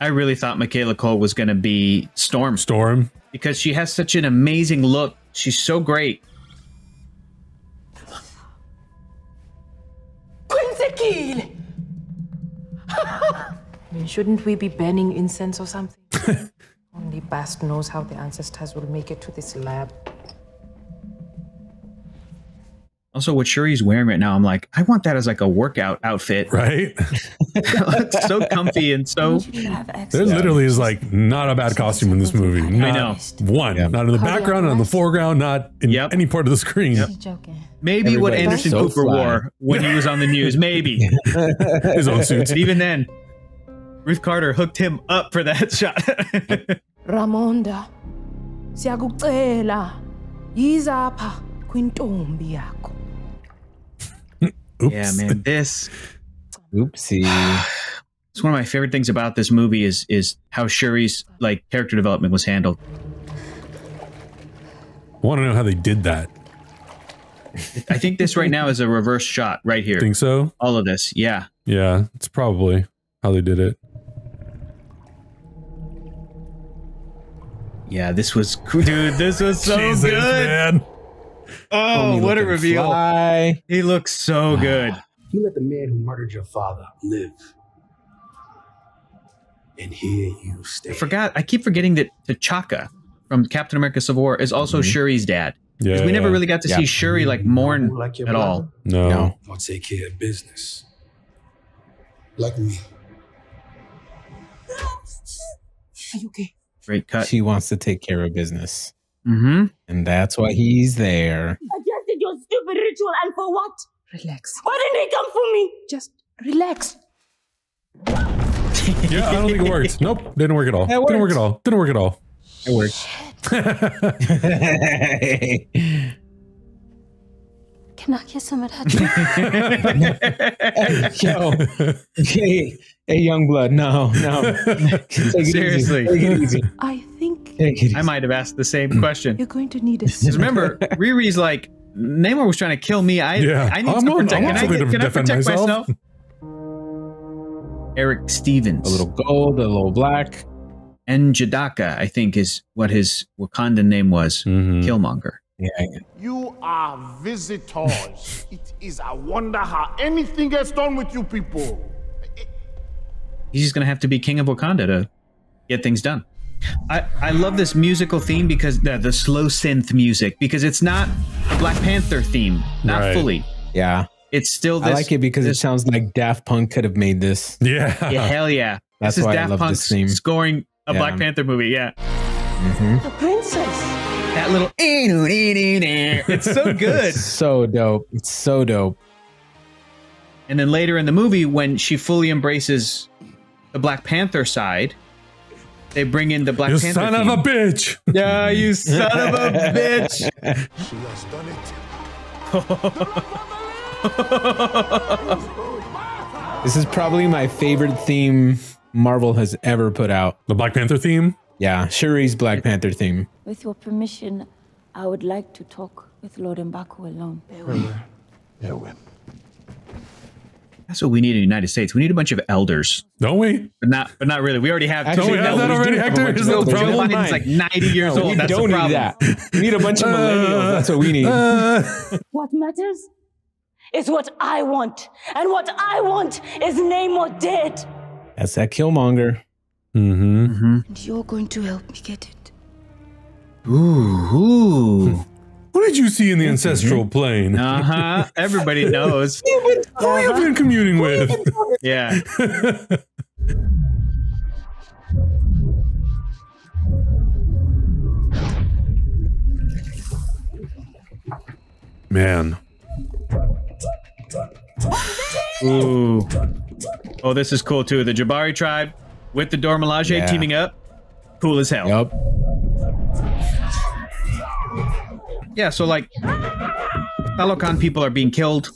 Speaker 3: I really thought Michaela Cole was going to be Storm.
Speaker 1: Storm.
Speaker 3: Because she has such an amazing look. She's so great.
Speaker 4: Quincy!
Speaker 10: Shouldn't we be burning incense or something? Only Bast knows how the ancestors will make it to this lab.
Speaker 3: Also, what Shuri's wearing right now, I'm like, I want that as like a workout outfit.
Speaker 1: Right?
Speaker 3: It looks so comfy and so...
Speaker 1: There literally is like not a bad costume in this movie. Not
Speaker 3: I know.
Speaker 1: One. Yeah. Not in the background, not in the foreground, not in any part of the screen.
Speaker 3: Yep. Maybe what Anderson Cooper wore when he was on the news. Maybe.
Speaker 1: His own suits.
Speaker 3: But even then, Ruth Carter hooked him up for that shot.
Speaker 10: Ramonda, siyakucela, yizapha kwintombi yakho.
Speaker 3: Yeah, man, this.
Speaker 2: Oopsie.
Speaker 3: It's one of my favorite things about this movie is how Shuri's like character development was handled.
Speaker 1: I want to know how they did that.
Speaker 3: I think this right now is a reverse shot right here.
Speaker 1: Think so?
Speaker 3: All of this, yeah.
Speaker 1: Yeah, it's probably how they did it.
Speaker 3: Yeah, this was dude. This was so
Speaker 1: Jesus,
Speaker 3: good,
Speaker 1: man.
Speaker 3: Oh, what a reveal!
Speaker 2: Fly.
Speaker 3: He looks so good.
Speaker 9: You let the man who murdered your father live, and here you stay.
Speaker 3: I keep forgetting that T'Chaka from Captain America: Civil War is also Shuri's dad. Because we never really got to see Shuri like mourn at all.
Speaker 1: No.
Speaker 9: I'll take care of business. Like me.
Speaker 10: Are you okay?
Speaker 3: Great cut.
Speaker 2: She wants to take care of business.
Speaker 3: Mm-hmm.
Speaker 2: And that's why he's there.
Speaker 13: I just did your stupid ritual, and for what?
Speaker 10: Relax.
Speaker 13: Why didn't they come for me?
Speaker 10: Just relax.
Speaker 1: Yeah, I don't think it worked. Nope, didn't work at all. Didn't work at all. Didn't work at all.
Speaker 2: It worked.
Speaker 13: Can I kiss him at her?
Speaker 2: Yo, hey, young blood, no.
Speaker 3: Seriously.
Speaker 2: Take it easy.
Speaker 10: I think
Speaker 3: I might have asked the same question.
Speaker 10: you're going to need a
Speaker 3: Because remember, Riri's like, Namor was trying to kill me. I need to protect. Can I protect myself? Eric Stevens.
Speaker 2: A little gold, a little black.
Speaker 3: And Jadaka, I think, is what his Wakandan name was. Killmonger.
Speaker 2: Yeah.
Speaker 21: You are visitors. It is a wonder how anything gets done with you people.
Speaker 3: He's just going to have to be king of Wakanda to get things done. I love this musical theme because the slow synth music, because it's not a Black Panther theme, not fully.
Speaker 2: Yeah.
Speaker 3: It's still this.
Speaker 2: I like it because it sounds like Daft Punk could have made this.
Speaker 1: Yeah.
Speaker 3: Yeah, hell yeah.
Speaker 2: That's
Speaker 3: this is
Speaker 2: why
Speaker 3: Daft
Speaker 2: I love
Speaker 3: Punk's
Speaker 2: this theme.
Speaker 3: scoring a Black Panther movie, yeah.
Speaker 13: The princess.
Speaker 3: That little it's so good.
Speaker 2: It's so dope. It's so dope.
Speaker 3: And then later in the movie, when she fully embraces the Black Panther side, they bring in the Black
Speaker 1: You
Speaker 3: Panther
Speaker 1: son
Speaker 3: theme.
Speaker 1: of a bitch.
Speaker 3: Yeah, you son of a bitch.
Speaker 21: She has done it.
Speaker 2: This is probably my favorite theme Marvel has ever put out.
Speaker 1: The Black Panther theme?
Speaker 2: Yeah, Shuri's Black Panther theme.
Speaker 13: With your permission, I would like to talk with Lord M'Baku alone.
Speaker 21: Yeah, we.
Speaker 3: That's what we need in the United States. We need a bunch of elders.
Speaker 1: Don't we?
Speaker 3: But not really. We already have.
Speaker 1: Don't we have that already, Hector? Is that the problem?
Speaker 3: Biden's like 90 years old.
Speaker 2: We
Speaker 3: That's
Speaker 2: don't
Speaker 3: the
Speaker 2: need
Speaker 3: problem.
Speaker 2: that. We need a bunch of millennials. That's what we need.
Speaker 13: What matters is what I want. And what I want is Namor dead.
Speaker 2: That's that Killmonger.
Speaker 13: And you're going to help me get it.
Speaker 3: Ooh.
Speaker 1: What did you see in the ancestral plane?
Speaker 3: Everybody knows.
Speaker 1: Who have you been communing with?
Speaker 3: Yeah.
Speaker 1: Man.
Speaker 3: Ooh. Oh, this is cool too. The Jabari tribe with the Dora Milaje teaming up. Cool as hell.
Speaker 2: Yup.
Speaker 3: Yeah, so like Talokan people are being killed,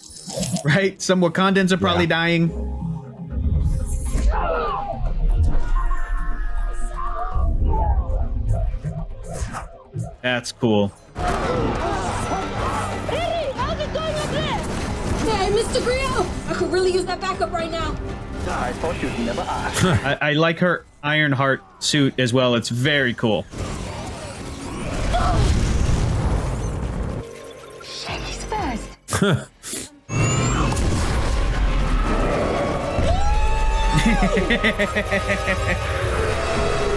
Speaker 3: right? Some Wakandans are probably dying. That's cool.
Speaker 18: Hey, Mr. Griot! I could really use that backup right now.
Speaker 11: I thought you'd never ask.
Speaker 3: I like her Ironheart suit as well. It's very cool.
Speaker 18: Shaggy's first.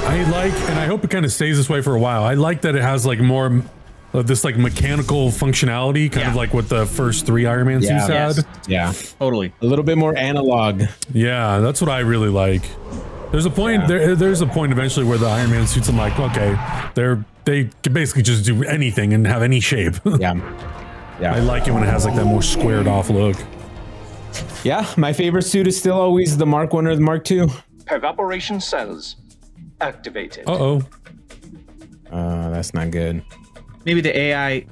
Speaker 1: I like, and I hope it kind of stays this way for a while. I like that it has like more of this like mechanical functionality, kind of like what the first 3 Iron Man suits had.
Speaker 2: Yeah,
Speaker 3: totally.
Speaker 2: A little bit more analog.
Speaker 1: Yeah, that's what I really like. There's a point. There's a point eventually where the Iron Man suits, I'm like, okay, they can basically just do anything and have any shape.
Speaker 2: Yeah.
Speaker 1: I like it when it has like that more squared off look.
Speaker 2: Yeah, my favorite suit is still always the Mark 1 or the Mark 2.
Speaker 5: Evaporation cells activated.
Speaker 2: That's not good.
Speaker 3: Maybe the AI,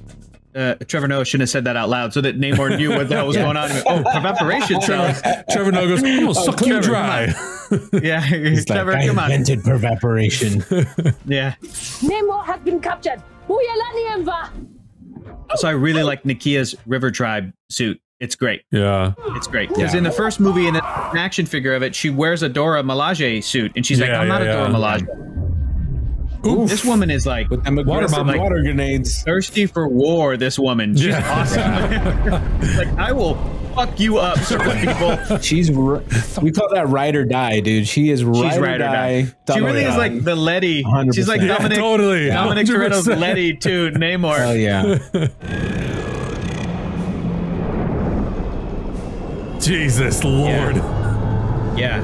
Speaker 3: Trevor Noah shouldn't have said that out loud so that Namor knew what the hell was going on. Oh, evaporation cells.
Speaker 1: Trevor Noah goes, I'm gonna suck you dry.
Speaker 3: Yeah,
Speaker 2: He's
Speaker 3: Trevor,
Speaker 2: like,
Speaker 3: come
Speaker 2: I
Speaker 3: on.
Speaker 2: invented evaporation.
Speaker 3: Yeah.
Speaker 15: Namor has been captured.
Speaker 3: Also, I really like Nakia's River Tribe suit. It's great.
Speaker 1: Yeah.
Speaker 3: It's great. Because in the first movie, in an action figure of it, she wears a Dora Milaje suit. And she's like, I'm not a Dora Milaje. Oof. This woman is like
Speaker 2: with them water grenades.
Speaker 3: Thirsty for war, this woman. She's awesome. Like, I will fuck you up, Surface people.
Speaker 2: We call that ride or die, dude. She is ride or die.
Speaker 3: She really is like the Letty.
Speaker 2: 100%.
Speaker 3: She's like Dominic, Dominic Toretto's Letty to Namor.
Speaker 2: Oh yeah.
Speaker 1: Jesus Lord.
Speaker 3: Yeah.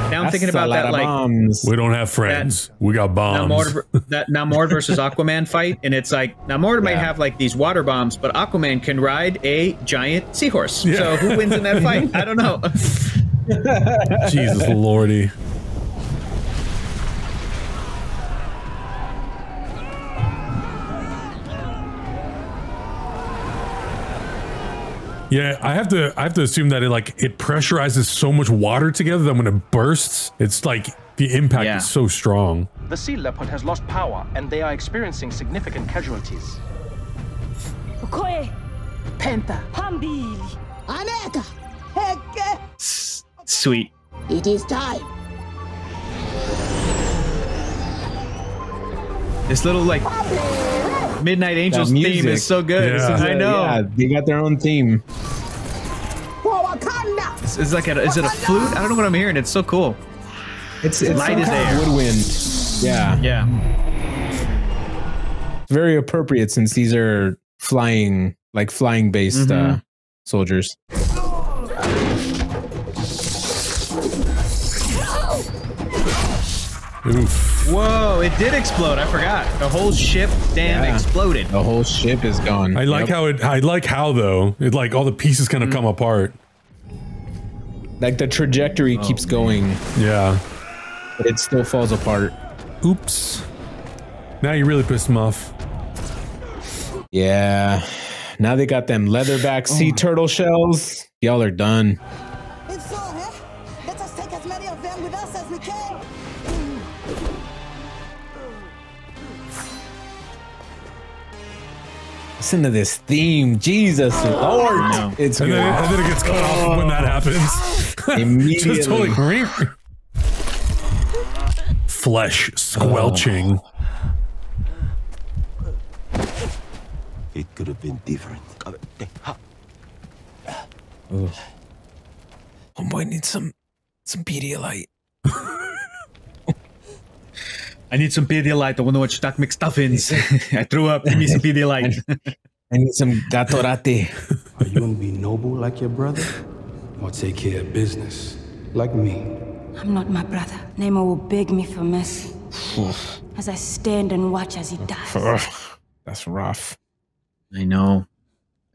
Speaker 3: Now I'm thinking about that, like
Speaker 2: bombs.
Speaker 1: We don't have friends. We got bombs.
Speaker 3: Namor versus Aquaman fight, and it's like Namor might have like these water bombs, but Aquaman can ride a giant seahorse.
Speaker 1: Yeah.
Speaker 3: So who wins in that fight? I don't know.
Speaker 1: Jesus Lordy. Yeah, I have to assume that it pressurizes so much water together that when it bursts, it's like the impact is so strong.
Speaker 5: The sea leopard has lost power, and they are experiencing significant casualties.
Speaker 13: Okoye.
Speaker 23: Panther.
Speaker 13: Pambili.
Speaker 23: Aneka. Heke.
Speaker 3: Sweet.
Speaker 23: It is time.
Speaker 3: This little like Midnight Angels theme is so good.
Speaker 2: Yeah.
Speaker 3: I know.
Speaker 2: Yeah, they got their own theme.
Speaker 23: For Wakanda.
Speaker 3: It's like is it a flute? I don't know what I'm hearing. It's so cool.
Speaker 2: It's
Speaker 3: light as air.
Speaker 2: Woodwind. Yeah.
Speaker 3: Yeah.
Speaker 2: Very appropriate since these are flying based soldiers.
Speaker 1: Oof.
Speaker 3: Whoa, it did explode. I forgot. The whole ship exploded.
Speaker 2: The whole ship is gone.
Speaker 1: I like how though, it like all the pieces kind of come apart.
Speaker 2: Like the trajectory keeps going.
Speaker 1: Yeah.
Speaker 2: But it still falls apart.
Speaker 1: Oops. Now you really pissed them off.
Speaker 2: Yeah. Now they got them leatherback sea turtle shells. Y'all are done.
Speaker 23: And so, let us take as many of them with us as we can.
Speaker 2: Listen to this theme. Jesus Lord. It's
Speaker 1: and
Speaker 2: good.
Speaker 1: then it gets cut off when that happens.
Speaker 2: Immediately.
Speaker 1: Just totally flesh squelching.
Speaker 14: It could have been different.
Speaker 2: Homeboy needs some Pedialyte.
Speaker 3: I need some Pedialyte. I wonder what stuck McStuffins. I threw up. Give me some Pedialyte.
Speaker 2: I need some Gatorate.
Speaker 9: Are you gonna be noble like your brother? Or take care of business like me?
Speaker 13: I'm not my brother. Namor will beg me for mercy. As I stand and watch as he dies.
Speaker 2: That's rough.
Speaker 3: I know.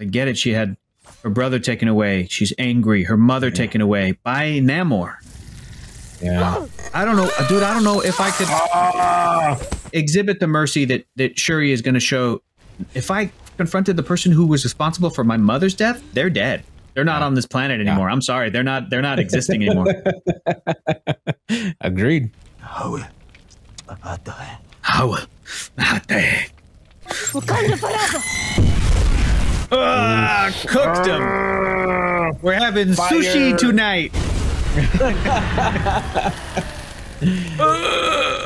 Speaker 3: I get it. She had her brother taken away. She's angry. Her mother taken away by Namor.
Speaker 2: Yeah.
Speaker 3: I don't know, dude. I don't know if I could exhibit the mercy that Shuri is going to show. If I confronted the person who was responsible for my mother's death, they're dead. They're not on this planet anymore. I'm sorry. They're not existing anymore.
Speaker 2: Agreed.
Speaker 23: Wakanda forever.
Speaker 3: Cooked them. We're having sushi tonight.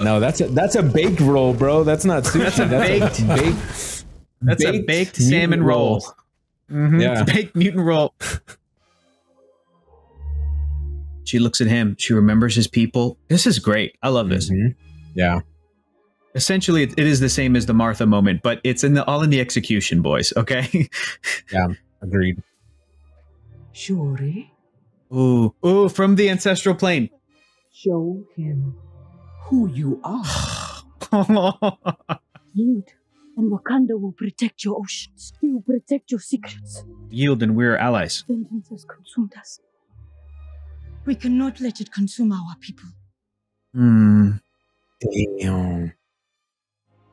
Speaker 2: No, that's a baked roll, bro. That's not sushi.
Speaker 3: That's a baked salmon roll.
Speaker 2: Yeah,
Speaker 3: it's baked mutant roll. She looks at him. She remembers his people. This is great. I love this.
Speaker 2: Yeah.
Speaker 3: Essentially, it is the same as the Martha moment, but it's all in the execution, boys. Okay.
Speaker 2: Yeah. Agreed.
Speaker 6: Shuri.
Speaker 3: Ooh, from the ancestral plane.
Speaker 6: Show him who you are.
Speaker 13: Yield, and Wakanda will protect your oceans. We will protect your secrets.
Speaker 3: Yield, and we're allies.
Speaker 13: Vengeance has consumed us. We cannot let it consume our people.
Speaker 2: Damn.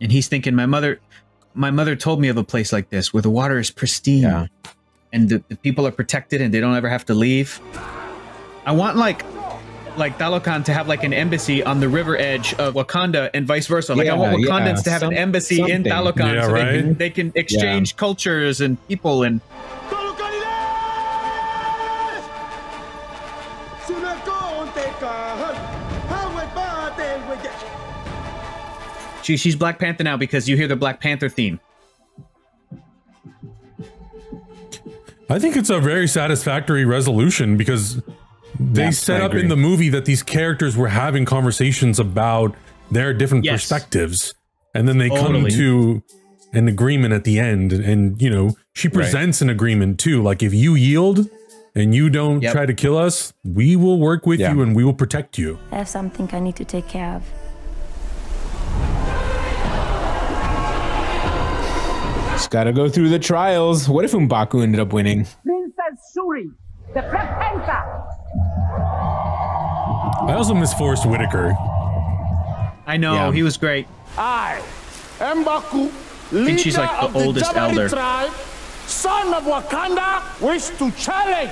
Speaker 3: And he's thinking, my mother told me of a place like this where the water is pristine, and the people are protected and they don't ever have to leave. I want like Talokan to have like an embassy on the river edge of Wakanda and vice versa. Like I want Wakandans to have an embassy in Talokan so they can exchange cultures and people and. She's Black Panther now because you hear the Black Panther theme.
Speaker 1: I think it's a very satisfactory resolution because they set up in the movie that these characters were having conversations about their different perspectives, and then they come to an agreement at the end. And you know, she presents an agreement too. Like, if you yield and you don't try to kill us, we will work with you and we will protect you.
Speaker 13: I have something I need to take care of.
Speaker 2: Just gotta go through the trials. What if M'Baku ended up winning?
Speaker 23: Princess Shuri, the Black Panther.
Speaker 1: I also miss Forrest Whitaker.
Speaker 3: I know, he was great.
Speaker 21: I, M'Baku,
Speaker 3: think she's like the oldest elder.
Speaker 21: Tribe, son of Wakanda, wish to challenge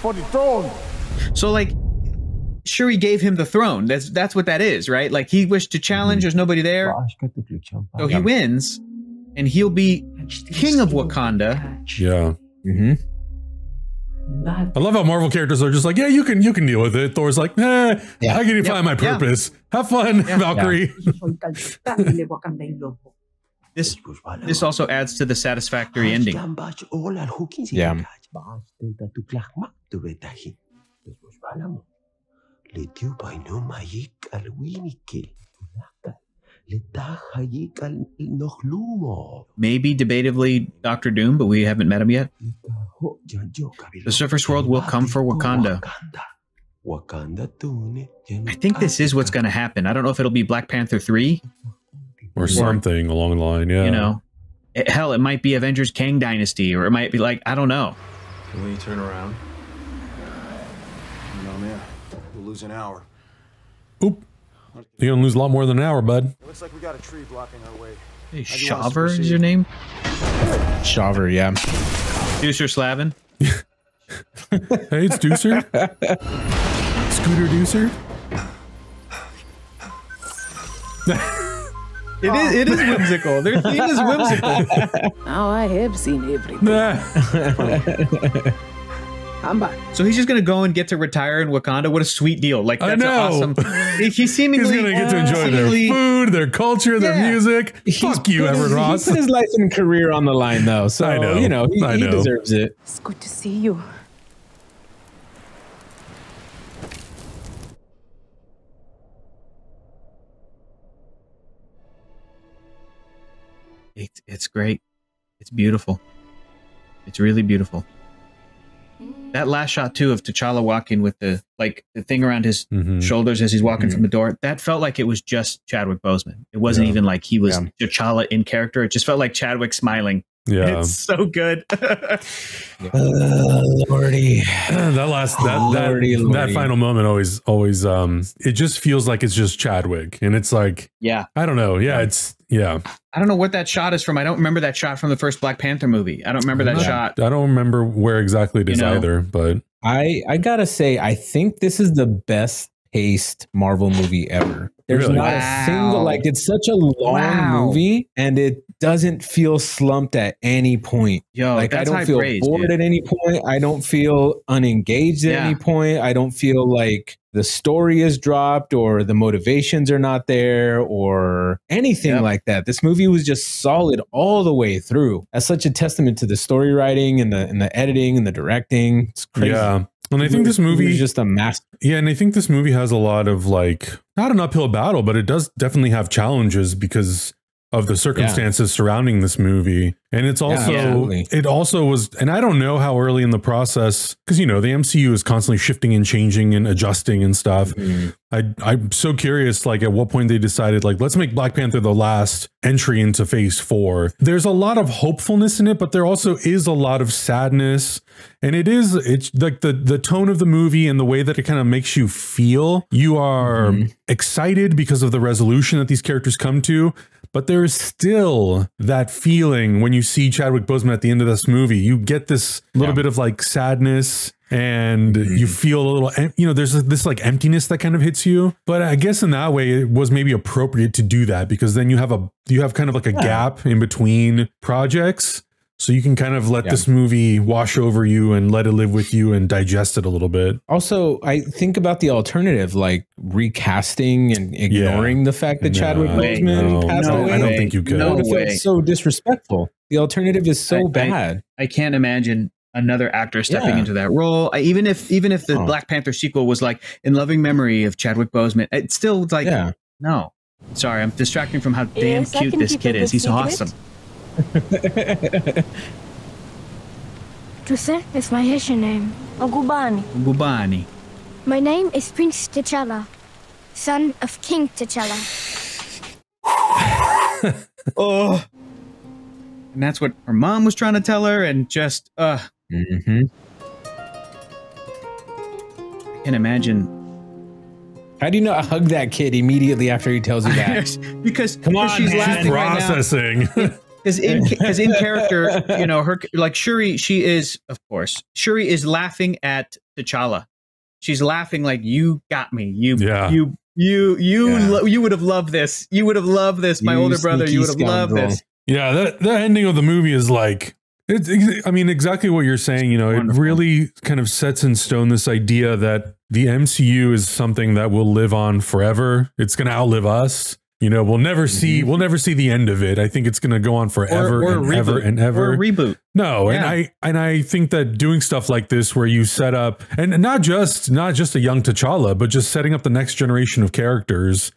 Speaker 21: for the throne.
Speaker 3: So like, Shuri gave him the throne. That's what that is, right? Like he wished to challenge. There's nobody there, so he wins. And he'll be king of Wakanda.
Speaker 1: Yeah. I love how Marvel characters are just like, yeah, you can deal with it. Thor's like, I can find my purpose. Have fun, Valkyrie.
Speaker 3: This also adds to the satisfactory ending.
Speaker 2: Yeah.
Speaker 3: Maybe debatably Doctor Doom, but we haven't met him yet. The Surface World will come for Wakanda. I think this is what's going to happen. I don't know if it'll be Black Panther 3
Speaker 1: or something along the line. Yeah,
Speaker 3: you know, hell, it might be Avengers Kang Dynasty, or it might be like, I don't know.
Speaker 9: Will you turn around? No, man. We'll lose an hour.
Speaker 1: Oop. You're gonna lose a lot more than an hour, bud.
Speaker 9: It looks like we got a tree blocking our way.
Speaker 3: Hey, Shaver is your name?
Speaker 2: Shaver, yeah.
Speaker 3: Deucer Slavin.
Speaker 1: Hey, it's Deucer. Scooter Deucer.
Speaker 3: It is whimsical. Their theme is whimsical.
Speaker 23: Now I have seen everything. I'm back.
Speaker 3: So he's just gonna go and get to retire in Wakanda. What a sweet deal! Like that's awesome. He's seemingly
Speaker 1: gonna get to enjoy their food, their culture, their music. Fuck you, Everett Ross.
Speaker 2: He put his life and career on the line, though. So
Speaker 1: I know.
Speaker 2: You know, he deserves it.
Speaker 23: It's good to see you.
Speaker 3: It's great. It's beautiful. It's really beautiful. That last shot too of T'Challa walking with the thing around his shoulders as he's walking from the door, that felt like it was just Chadwick Boseman. It wasn't even like he was T'Challa in character. It just felt like Chadwick smiling.
Speaker 1: Yeah,
Speaker 3: it's so good.
Speaker 2: Lordy,
Speaker 1: that final moment always it just feels like it's just Chadwick, and it's like, I don't know,
Speaker 3: I don't know what that shot is from. I don't remember that shot from the first Black Panther movie. I don't remember that shot.
Speaker 1: I don't remember where exactly it is either, but
Speaker 2: I gotta say, I think this is the best paced Marvel movie ever. There's not a single, it's such a long movie, and it doesn't feel slumped at any point. I don't feel bored at any point. I don't feel unengaged at any point. I don't feel like the story is dropped or the motivations are not there or anything like that. This movie was just solid all the way through. That's such a testament to the story writing and the editing and the directing. It's crazy.
Speaker 1: Yeah. And I think this movie
Speaker 2: is just a master.
Speaker 1: Yeah, and I think this movie has a lot of not an uphill battle, but it does definitely have challenges because of the circumstances surrounding this movie. And it's also, it also was, and I don't know how early in the process, because, you know, the MCU is constantly shifting and changing and adjusting and stuff. I'm so curious, at what point they decided, let's make Black Panther the last entry into phase 4. There's a lot of hopefulness in it, but there also is a lot of sadness. And it's like the tone of the movie and the way that it kind of makes you feel. You are excited because of the resolution that these characters come to. But there is still that feeling when you see Chadwick Boseman at the end of this movie. You get this little bit of sadness, and you feel a little, there's this emptiness that kind of hits you. But I guess in that way, it was maybe appropriate to do that, because then you have kind of a gap in between projects. So you can kind of let this movie wash over you and let it live with you and digest it a little bit.
Speaker 2: Also, I think about the alternative, recasting and ignoring the fact that Chadwick Boseman passed away.
Speaker 1: I don't think you could.
Speaker 2: It's so disrespectful. The alternative is so bad.
Speaker 3: I can't imagine another actor stepping into that role. Even if the Black Panther sequel was in loving memory of Chadwick Boseman, it's still no. Sorry, I'm distracting from how damn cute this kid is. He's awesome.
Speaker 7: Tuse is my Haitian name.
Speaker 3: Ogubani.
Speaker 7: My name is Prince T'Challa, son of King T'Challa.
Speaker 3: And that's what her mom was trying to tell her, and just I can imagine.
Speaker 2: How do you not hug that kid immediately after he tells you that?
Speaker 3: because she's laughing
Speaker 1: processing.
Speaker 3: Right now. Because in character, her Shuri, Shuri is laughing at T'Challa. She's laughing like, you got me. You would have loved this. You would have loved this. My older brother, you would have loved this.
Speaker 1: Yeah, the ending of the movie is I mean, exactly what you're saying. You know, it really kind of sets in stone this idea that the MCU is something that will live on forever. It's going to outlive us. You know, we'll never see the end of it. I think it's going to go on forever and ever and ever.
Speaker 3: Or a reboot.
Speaker 1: No, and I think that doing stuff like this, where you set up, and not just a young T'Challa, but just setting up the next generation of characters,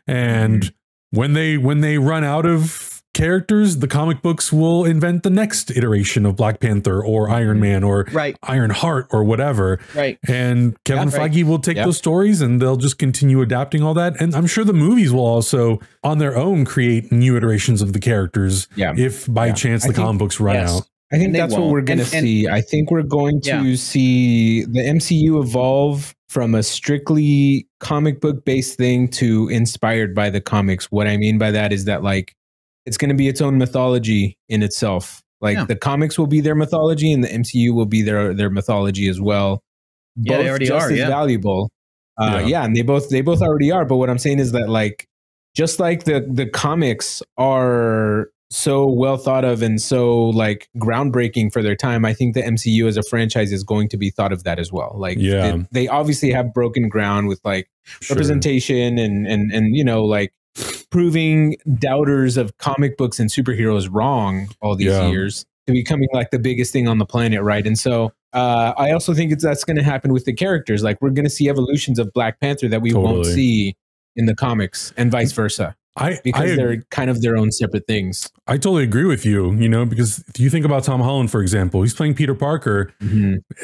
Speaker 1: and when they run out of characters, the comic books will invent the next iteration of Black Panther or Iron Man or Iron Heart or whatever.
Speaker 3: Right.
Speaker 1: And Kevin Feige will take those stories and they'll just continue adapting all that. And I'm sure the movies will also, on their own, create new iterations of the characters. Yeah. If by chance the comic books run out.
Speaker 2: I think that's what we're going to see. I think we're going to see the MCU evolve from a strictly comic book based thing to inspired by the comics. What I mean by that is that, like, it's going to be its own mythology in itself. Like the comics will be their mythology and the MCU will be their mythology as well. Both
Speaker 3: they already
Speaker 2: just
Speaker 3: are.
Speaker 2: As valuable. And they both already are. But what I'm saying is that, like, just like the comics are so well thought of and so, like, groundbreaking for their time, I think the MCU as a franchise is going to be thought of that as well. Like, they obviously have broken ground with, like, representation and you know, like, proving doubters of comic books and superheroes wrong all these years to becoming, like, the biggest thing on the planet, right? And so I also think that's going to happen with the characters. Like, we're going to see evolutions of Black Panther that we won't see in the comics, and vice versa. Because they're kind of their own separate things.
Speaker 1: I totally agree with you, you know, because if you think about Tom Holland, for example, he's playing Peter Parker.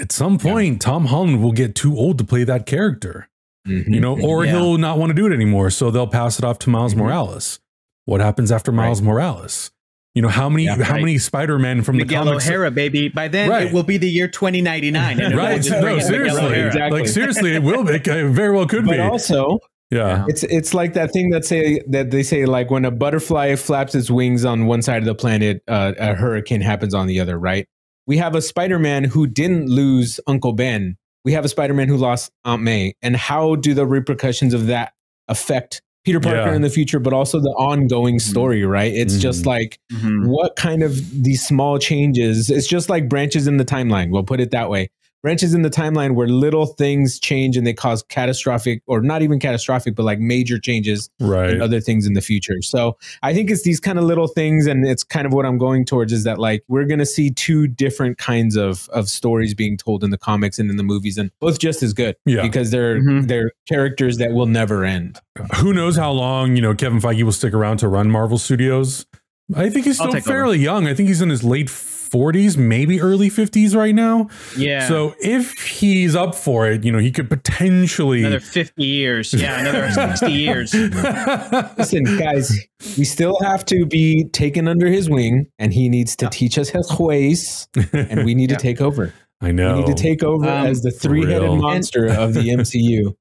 Speaker 1: At some point, Tom Holland will get too old to play that character. You know, or he'll not want to do it anymore. So they'll pass it off to Miles Morales. What happens after Miles Morales? You know, how many Spider-Man from
Speaker 3: Miguel
Speaker 1: the comics?
Speaker 3: O'Hara, baby. By then it will be the year 2099. And
Speaker 1: right. No, seriously. Like, seriously, it will. It very well could be.
Speaker 2: But also, it's like that thing that they say, like, when a butterfly flaps its wings on one side of the planet, a hurricane happens on the other, right? We have a Spider-Man who didn't lose Uncle Ben. We have a Spider-Man who lost Aunt May. And how do the repercussions of that affect Peter Parker in the future, but also the ongoing story, right? It's just like, what kind of these small changes, it's just like branches in the timeline. We'll put it that way. Branches in the timeline where little things change and they cause catastrophic, or not even catastrophic, but like major changes in other things in the future. So I think it's these kind of little things, and it's kind of what I'm going towards, is that, like, we're going to see two different kinds of stories being told in the comics and in the movies, and both just as good because they're characters that will never end.
Speaker 1: Who knows how long, you know, Kevin Feige will stick around to run Marvel Studios. I think he's still fairly young. I think he's in his late 40s, maybe early 50s right now.
Speaker 3: Yeah.
Speaker 1: So if he's up for it, you know, he could potentially
Speaker 3: another 50 years. Yeah, another 60 years.
Speaker 2: Listen, guys, we still have to be taken under his wing, and he needs to teach us his ways, and we need to take over.
Speaker 1: I know.
Speaker 2: We need to take over as the three-headed monster of the MCU.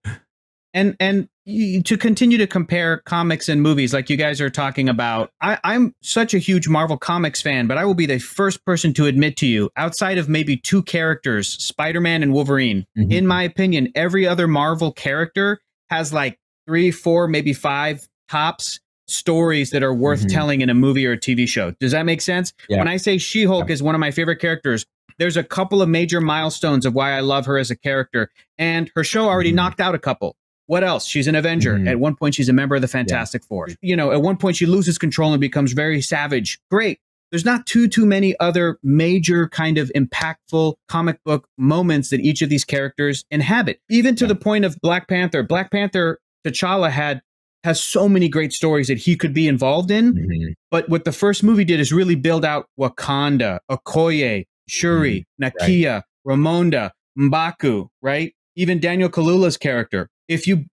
Speaker 3: And to continue to compare comics and movies like you guys are talking about, I'm such a huge Marvel Comics fan, but I will be the first person to admit to you, outside of maybe two characters, Spider-Man and Wolverine, in my opinion, every other Marvel character has like 3, 4, maybe 5 tops stories that are worth telling in a movie or a TV show. Does that make sense? When I say She-Hulk is one of my favorite characters, there's a couple of major milestones of why I love her as a character, and her show already knocked out a couple. What else? She's an Avenger. At one point, she's a member of the Fantastic Four. You know, at one point, she loses control and becomes very savage. Great. There's not too many other major kind of impactful comic book moments that each of these characters inhabit. Even to the point of Black Panther. Black Panther, T'Challa has so many great stories that he could be involved in. But what the first movie did is really build out Wakanda, Okoye, Shuri, Nakia, Ramonda, M'Baku, right? Even Daniel Kaluuya's character. If you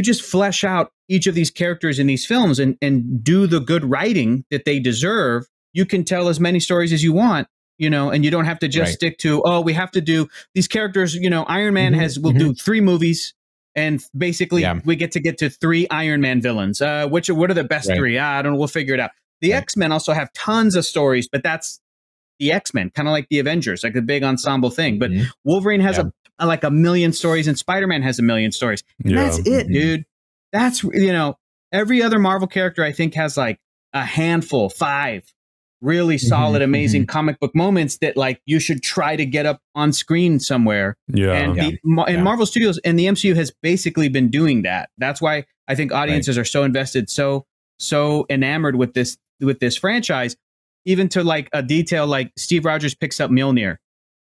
Speaker 3: just flesh out each of these characters in these films and do the good writing that they deserve, you can tell as many stories as you want, you know, and you don't have to just stick to, oh, we have to do these characters, you know, Iron Man will do 3 movies, and basically we get to 3 Iron Man villains. What are the best 3? I don't know, we'll figure it out. The X-Men also have tons of stories, but that's the X-Men, kind of like the Avengers, like a big ensemble thing. But Wolverine has like a million stories, and Spider-Man has a million stories. And that's it, dude. That's, you know, every other Marvel character I think has like a handful, 5, really solid, amazing comic book moments that like you should try to get up on screen somewhere.
Speaker 1: Yeah.
Speaker 3: And, and Marvel Studios and the MCU has basically been doing that. That's why I think audiences are so invested, so enamored with this franchise, even to like a detail like Steve Rogers picks up Mjolnir,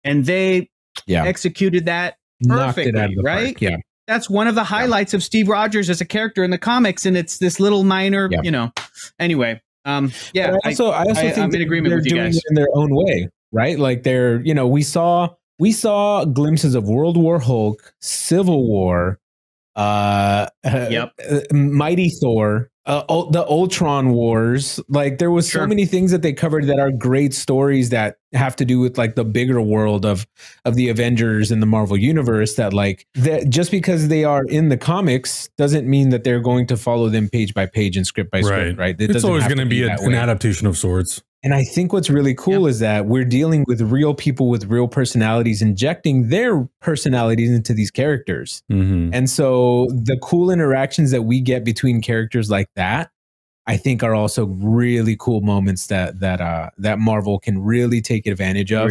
Speaker 3: and they executed that perfectly, right?
Speaker 2: Yeah.
Speaker 3: That's one of the highlights of Steve Rogers as a character in the comics, and it's this little minor, you know. Anyway, I also think I'm in agreement with you guys.
Speaker 2: Doing it in their own way, right? Like they're, you know, we saw glimpses of World War Hulk, Civil War, Mighty Thor, the Ultron Wars. Like there was so many things that they covered that are great stories that have to do with like the bigger world of the Avengers and the Marvel universe, that like that just because they are in the comics doesn't mean that they're going to follow them page by page and script by script, right?
Speaker 1: It's always going to be an adaptation of sorts.
Speaker 2: And I think what's really cool is that we're dealing with real people with real personalities, injecting their personalities into these characters. And so the cool interactions that we get between characters like that, I think are also really cool moments that Marvel can really take advantage of.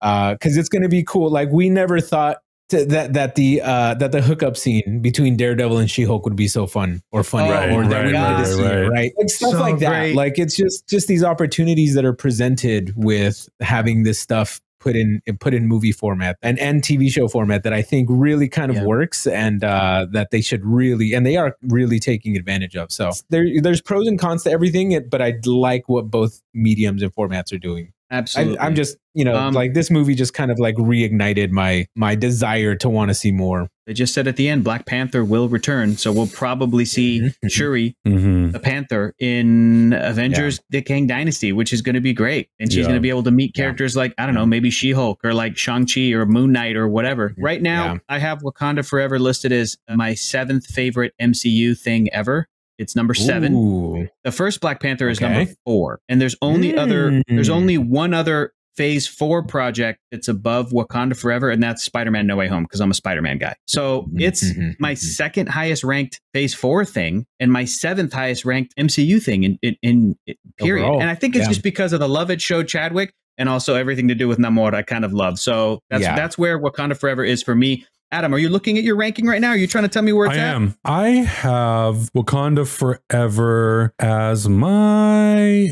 Speaker 2: Because it's going to be cool. Like we never thought that the hookup scene between Daredevil and She-Hulk would be so fun or funny, or that we wanted to see it, right? Like stuff like that. Like it's just these opportunities that are presented with having this stuff put in movie format and TV show format that I think really kind of works, and that they should really, and they are really taking advantage of. So there's pros and cons to everything, but I like what both mediums and formats are doing.
Speaker 3: Absolutely.
Speaker 2: I'm just, you know, like this movie just kind of like reignited my desire to want to see more.
Speaker 3: They just said at the end, Black Panther will return. So we'll probably see Shuri, the Panther, in Avengers The Kang Dynasty, which is going to be great. And she's going to be able to meet characters like, I don't know, maybe She-Hulk or like Shang-Chi or Moon Knight or whatever. Right now, I have Wakanda Forever listed as my 7th favorite MCU thing ever. It's number 7.
Speaker 2: Ooh.
Speaker 3: The first Black Panther is number 4. And there's only there's only one other Phase 4 project that's above Wakanda Forever, and that's Spider-Man No Way Home, because I'm a Spider-Man guy. So it's my second highest ranked Phase 4 thing and my 7th highest ranked MCU thing in period. Overall, and I think it's just because of the love it showed Chadwick, and also everything to do with Namor I kind of love. So that's where Wakanda Forever is for me. Adam, are you looking at your ranking right now? Are you trying to tell me where it's at? I
Speaker 1: am. I have Wakanda Forever as my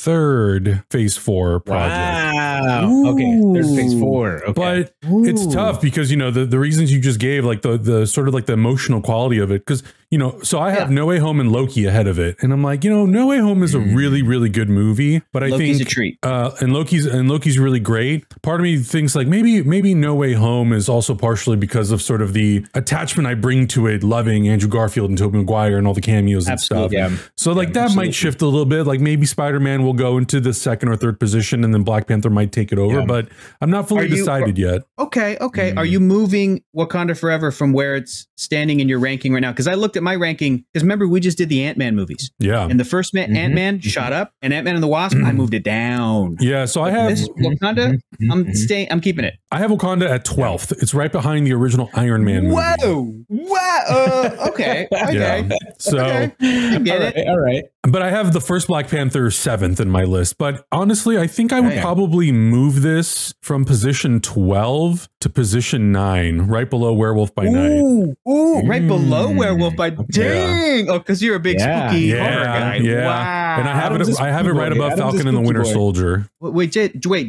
Speaker 1: 3rd Phase 4 project.
Speaker 2: Wow. Ooh. Okay, 3rd Phase 4. Okay.
Speaker 1: But it's tough because, you know, the reasons you just gave, like the sort of like the emotional quality of it. Because, you know, so I have No Way Home and Loki ahead of it. And I'm like, you know, No Way Home is a really, really good movie. But I
Speaker 3: Loki's
Speaker 1: think
Speaker 3: a treat.
Speaker 1: And Loki's really great. Part of me thinks like maybe No Way Home is also partially because of sort of the attachment I bring to it, loving Andrew Garfield and Tobey Maguire and all the cameos and stuff. So like that might shift a little bit. Like maybe Spider-Man will go into the 2nd or 3rd position, and then Black Panther might take it over. But I'm not fully decided yet.
Speaker 3: Okay. Are you moving Wakanda Forever from where it's standing in your ranking right now? Because I looked at my ranking, because remember we just did the Ant-Man movies. And the first Ant-Man shot up, and Ant-Man and the Wasp, I moved it down.
Speaker 1: Yeah, so I have
Speaker 3: this Wakanda. I'm keeping it.
Speaker 1: I have Wakanda at 12th. It's right behind the original Iron Man movie.
Speaker 3: Okay.
Speaker 1: So
Speaker 3: I get it.
Speaker 2: All right.
Speaker 1: But I have the first Black Panther 7th in my list. But honestly, I think I would probably move this from position 12 to position 9, right below Werewolf by Night.
Speaker 3: Right below Werewolf by Dang! Oh, because you're a big spooky horror guy. Wow.
Speaker 1: And I have it right above Falcon and the Winter Soldier.
Speaker 3: Wait,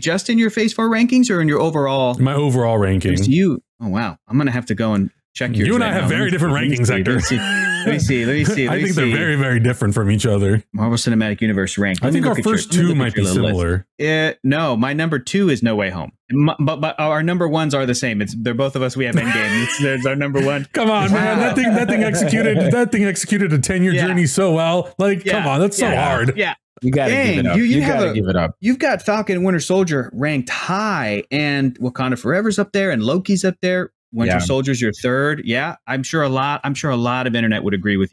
Speaker 3: just in your Phase 4 rankings or in your overall?
Speaker 1: My overall ranking.
Speaker 3: Oh wow, I'm gonna have to go and check yours.
Speaker 1: You and I have very different rankings, Hector.
Speaker 3: Let me see.
Speaker 1: I think they're very, very different from each other.
Speaker 3: Marvel Cinematic Universe rank.
Speaker 1: I think our first 2 might be similar.
Speaker 3: No, my number 2 is No Way Home. But our number 1s are the same. They're both of us. We have Endgame. There's our number 1.
Speaker 1: Come on, man. That thing executed a 10-year journey so well. Like, come on, that's so hard.
Speaker 3: Yeah.
Speaker 2: You gotta give it up. You gotta give it up.
Speaker 3: You've got Falcon and Winter Soldier ranked high, and Wakanda Forever's up there, and Loki's up there. Winter Soldier's your 3rd. Yeah, I'm sure a lot of internet would agree with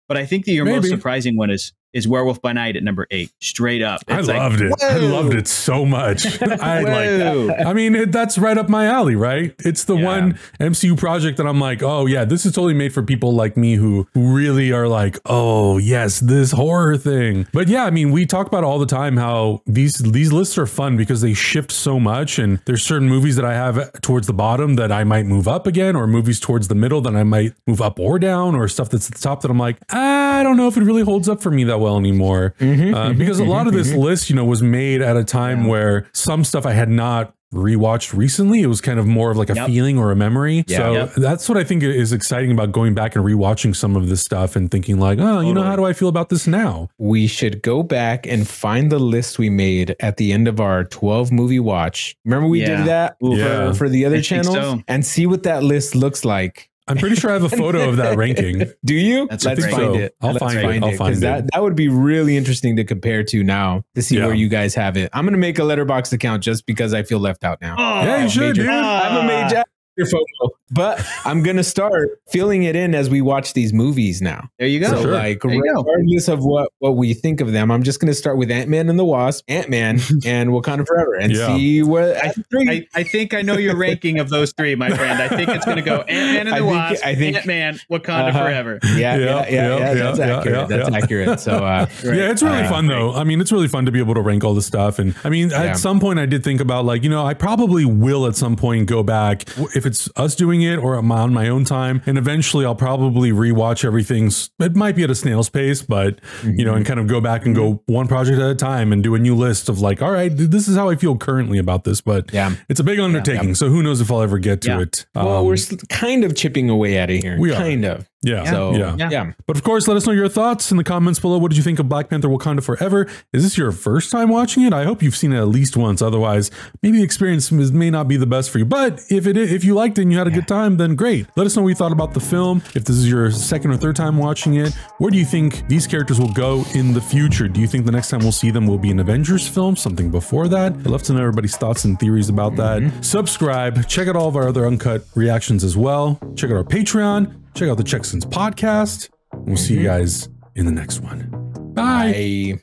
Speaker 3: but I think that your most surprising one is is Werewolf by Night at number 8. Straight up.
Speaker 1: I loved it. I loved it so much. I mean, that's right up my alley, right? It's the one MCU project that I'm like, oh yeah, this is totally made for people like me who really are like, oh yes, this horror thing. But yeah, I mean, we talk about all the time how these lists are fun because they shift so much, and there's certain movies that I have towards the bottom that I might move up again, or movies towards the middle that I might move up or down, or stuff that's at the top that I'm like, I don't know if it really holds up for me that well anymore. Because a lot of this list, you know, was made at a time where some stuff I had not rewatched recently. It was kind of more of like a feeling or a memory. So that's what I think is exciting about going back and rewatching some of this stuff and thinking like, oh, you know, how do I feel about this now?
Speaker 2: We should go back and find the list we made at the end of our 12 movie watch. Remember we did that for the other channels and see what that list looks like.
Speaker 1: I'm pretty sure I have a photo of that ranking.
Speaker 2: Do you?
Speaker 3: Let's
Speaker 2: find it.
Speaker 1: I'll find it.
Speaker 2: Because that would be really interesting to compare to now to see where you guys have it. I'm going to make a Letterboxd account just because I feel left out now.
Speaker 1: Yeah, you should, dude.
Speaker 2: I haven't made your photo, but I'm going to start filling it in as we watch these movies now.
Speaker 3: There you go.
Speaker 2: So like, regardless of what we think of them, I'm just going to start with Ant-Man and the Wasp, Ant-Man, and Wakanda Forever, and see what
Speaker 3: I think I know your ranking of those three, my friend. I think it's going to go Ant-Man and the Wasp, Ant-Man, Wakanda Forever.
Speaker 2: That's accurate. That's accurate. So
Speaker 1: yeah, it's really fun though. I mean, it's really fun to be able to rank all this stuff. And I mean, at some point I did think about like, you know, I probably will at some point go back if it's us doing it or on my own time. And eventually I'll probably rewatch everything. It might be at a snail's pace, but you know, and kind of go back and go one project at a time and do a new list of like, all right, this is how I feel currently about this. But it's a big undertaking. So who knows if I'll ever get to it.
Speaker 2: Well, we're kind of chipping away at it here.
Speaker 1: We are.
Speaker 2: Kind of.
Speaker 1: Yeah. But of course, let us know your thoughts in the comments below. What did you think of Black Panther Wakanda Forever? Is this your first time watching it? I hope you've seen it at least once. Otherwise, maybe the experience may not be the best for you. But if you liked it and you had a good time, then great. Let us know what you thought about the film. If this is your second or third time watching it, where do you think these characters will go in the future? Do you think the next time we'll see them will be an Avengers film, something before that? I'd love to know everybody's thoughts and theories about that. Subscribe. Check out all of our other uncut reactions as well. Check out our Patreon. Check out the Checksons podcast. We'll see you guys in the next one. Bye.